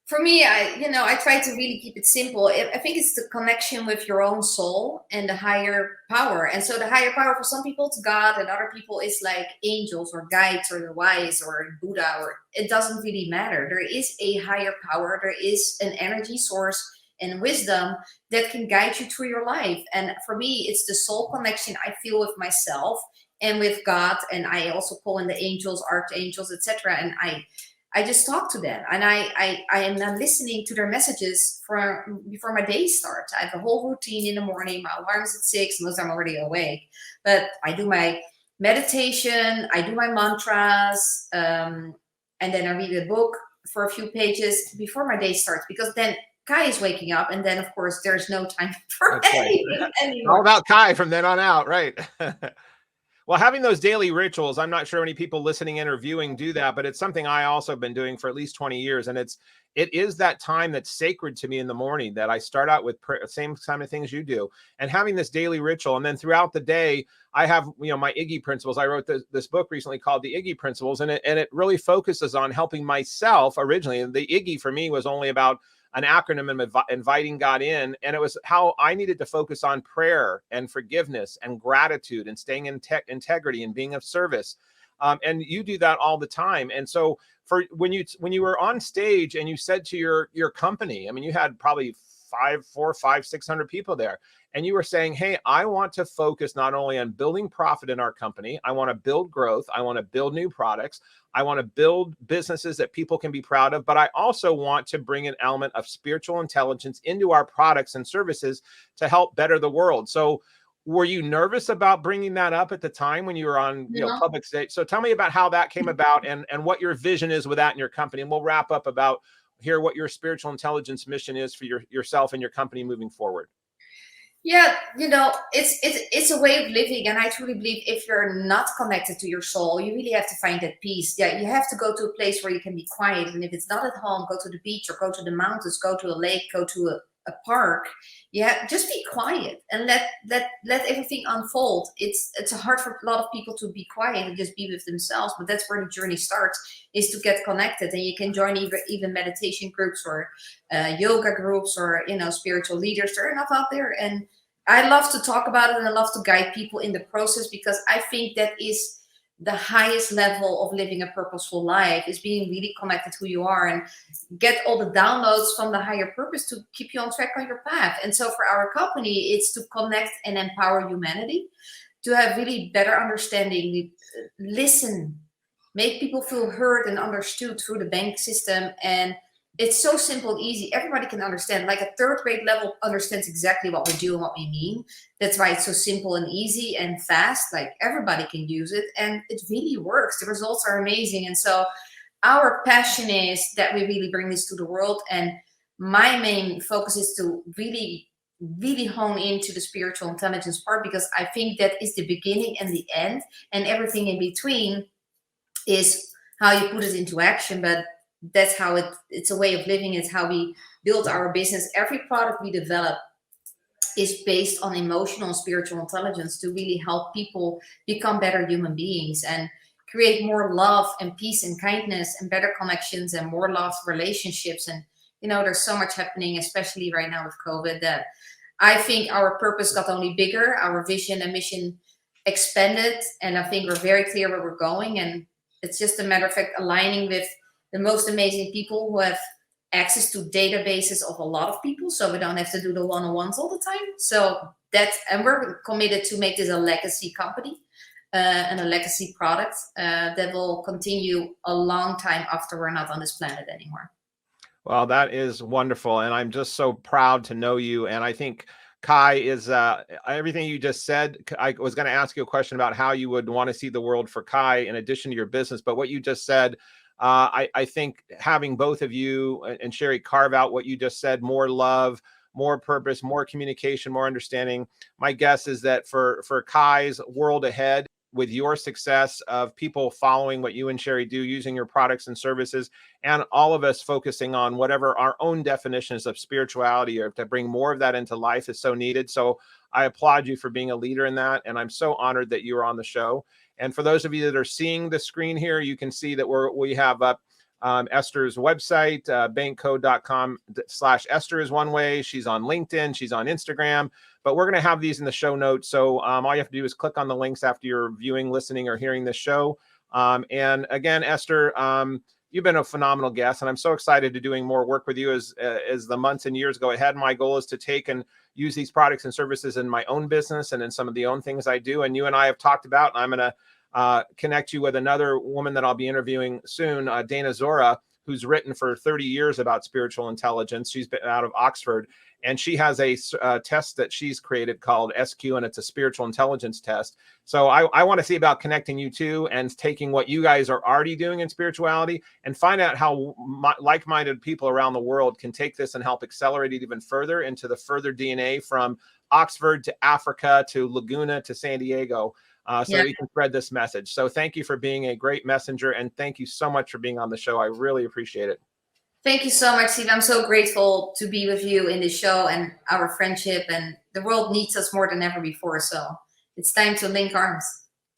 For me, I try to really keep it simple. I think it's the connection with your own soul and the higher power. And so the higher power for some people, it's God, and other people is like angels or guides or the wise or Buddha, or it doesn't really matter. There is a higher power. There is an energy source and wisdom that can guide you through your life. And for me, it's the soul connection I feel with myself and with God. And I also call in the angels, archangels, etc. And I just talk to them, and I am now listening to their messages before my day starts. I have a whole routine in the morning. My alarm's at 6, most I'm already awake, but I do my meditation, I do my mantras, and then I read a book for a few pages before my day starts, because then Kai is waking up, and then of course there's no time for anything anymore. All about Kai from then on out, right? Well, having those daily rituals, I'm not sure many people listening in or viewing do that, but it's something I also have been doing for at least 20 years. And it is that time that's sacred to me in the morning, that I start out with same kind of things you do, and having this daily ritual. And then throughout the day, I have, my Iggy principles. I wrote this book recently called The Iggy Principles, and it really focuses on helping myself originally. And the Iggy for me was only about an acronym of inviting God in. And it was how I needed to focus on prayer and forgiveness and gratitude and staying in integrity and being of service. And you do that all the time. And so for when you were on stage and you said to your company, I mean, you had probably 600 people there, and you were saying, hey, I want to focus not only on building profit in our company, I want to build growth, I want to build new products, I want to build businesses that people can be proud of, but I also want to bring an element of spiritual intelligence into our products and services to help better the world. So were you nervous about bringing that up at the time when you were on public stage? So tell me about how that came about, and what your vision is with that in your company. And we'll wrap up about here what your spiritual intelligence mission is for yourself and your company moving forward. Yeah, it's a way of living, and I truly believe if you're not connected to your soul, you really have to find that peace. Yeah, you have to go to a place where you can be quiet, and if it's not at home, go to the beach or go to the mountains, go to a lake, go to a park. Yeah, just be quiet and let everything unfold. It's hard for a lot of people to be quiet and just be with themselves, but that's where the journey starts, is to get connected. And you can join even meditation groups or yoga groups or spiritual leaders. There are enough out there, and I love to talk about it, and I love to guide people in the process, because I think that is the highest level of living a purposeful life, is being really connected to who you are and get all the downloads from the higher purpose to keep you on track on your path. And so for our company, it's to connect and empower humanity, to have really better understanding, listen, make people feel heard and understood through the bank system. And it's so simple and easy. Everybody can understand. Like a third grade level understands exactly what we do and what we mean. That's why it's so simple and easy and fast. Like everybody can use it, and it really works. The results are amazing. And so our passion is that we really bring this to the world. And my main focus is to really, really hone into the spiritual intelligence part, because I think that is the beginning and the end, and everything in between is how you put it into action. But that's how it's a way of living. It's how we build our business. Every product we develop is based on emotional and spiritual intelligence to really help people become better human beings and create more love and peace and kindness and better connections and more love relationships. And there's so much happening, especially right now with COVID, that I think our purpose got only bigger, our vision and mission expanded, and I think we're very clear where we're going. And it's just a matter of fact aligning with the most amazing people who have access to databases of a lot of people, so we don't have to do the one-on-ones all the time. So and we're committed to make this a legacy company and a legacy product that will continue a long time after we're not on this planet anymore. Well, that is wonderful, and I'm just so proud to know you. And I think Kai is everything you just said. I was going to ask you a question about how you would want to see the world for Kai in addition to your business, but what you just said, I think having both of you and Sherry carve out what you just said, more love, more purpose, more communication, more understanding. My guess is that for Kai's world ahead, with your success of people following what you and Sherry do, using your products and services, and all of us focusing on whatever our own definitions of spirituality or to bring more of that into life is so needed. So I applaud you for being a leader in that. And I'm so honored that you were on the show. And for those of you that are seeing the screen here, you can see that we have up Esther's website, bankcode.com/Esther is one way. She's on LinkedIn, she's on Instagram, but we're going to have these in the show notes. So all you have to do is click on the links after you're viewing, listening, or hearing this show. And again, Esther, you've been a phenomenal guest, and I'm so excited to doing more work with you as the months and years go ahead. My goal is to take and use these products and services in my own business and in some of the own things I do. And you and I have talked about, and I'm going to connect you with another woman that I'll be interviewing soon, Dana Zora, who's written for 30 years about spiritual intelligence. She's been out of Oxford, and she has a test that she's created called SQ, and it's a spiritual intelligence test. So I want to see about connecting you two and taking what you guys are already doing in spirituality and find out how like-minded people around the world can take this and help accelerate it even further into the further DNA from Oxford to Africa to Laguna to San Diego. So we can spread this message. So thank you for being a great messenger, and thank you so much for being on the show. I really appreciate it. Thank you so much, Steve. I'm so grateful to be with you in the show and our friendship, and the world needs us more than ever before. So it's time to link arms.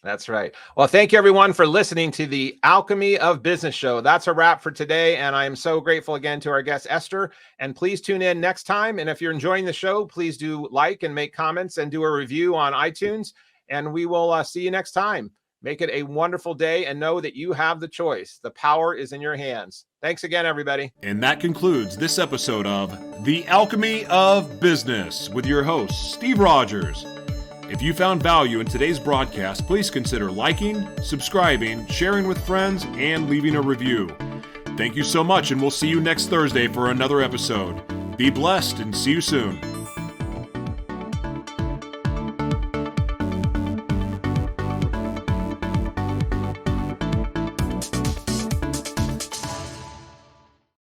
That's right. Well, thank you everyone for listening to the Alchemy of Business Show. That's a wrap for today. And I am so grateful again to our guest, Esther. And please tune in next time. And if you're enjoying the show, please do like and make comments and do a review on iTunes. And we will see you next time. Make it a wonderful day and know that you have the choice. The power is in your hands. Thanks again, everybody. And that concludes this episode of The Alchemy of Business with your host, Steve Rodgers. If you found value in today's broadcast, please consider liking, subscribing, sharing with friends, and leaving a review. Thank you so much, and we'll see you next Thursday for another episode. Be blessed and see you soon.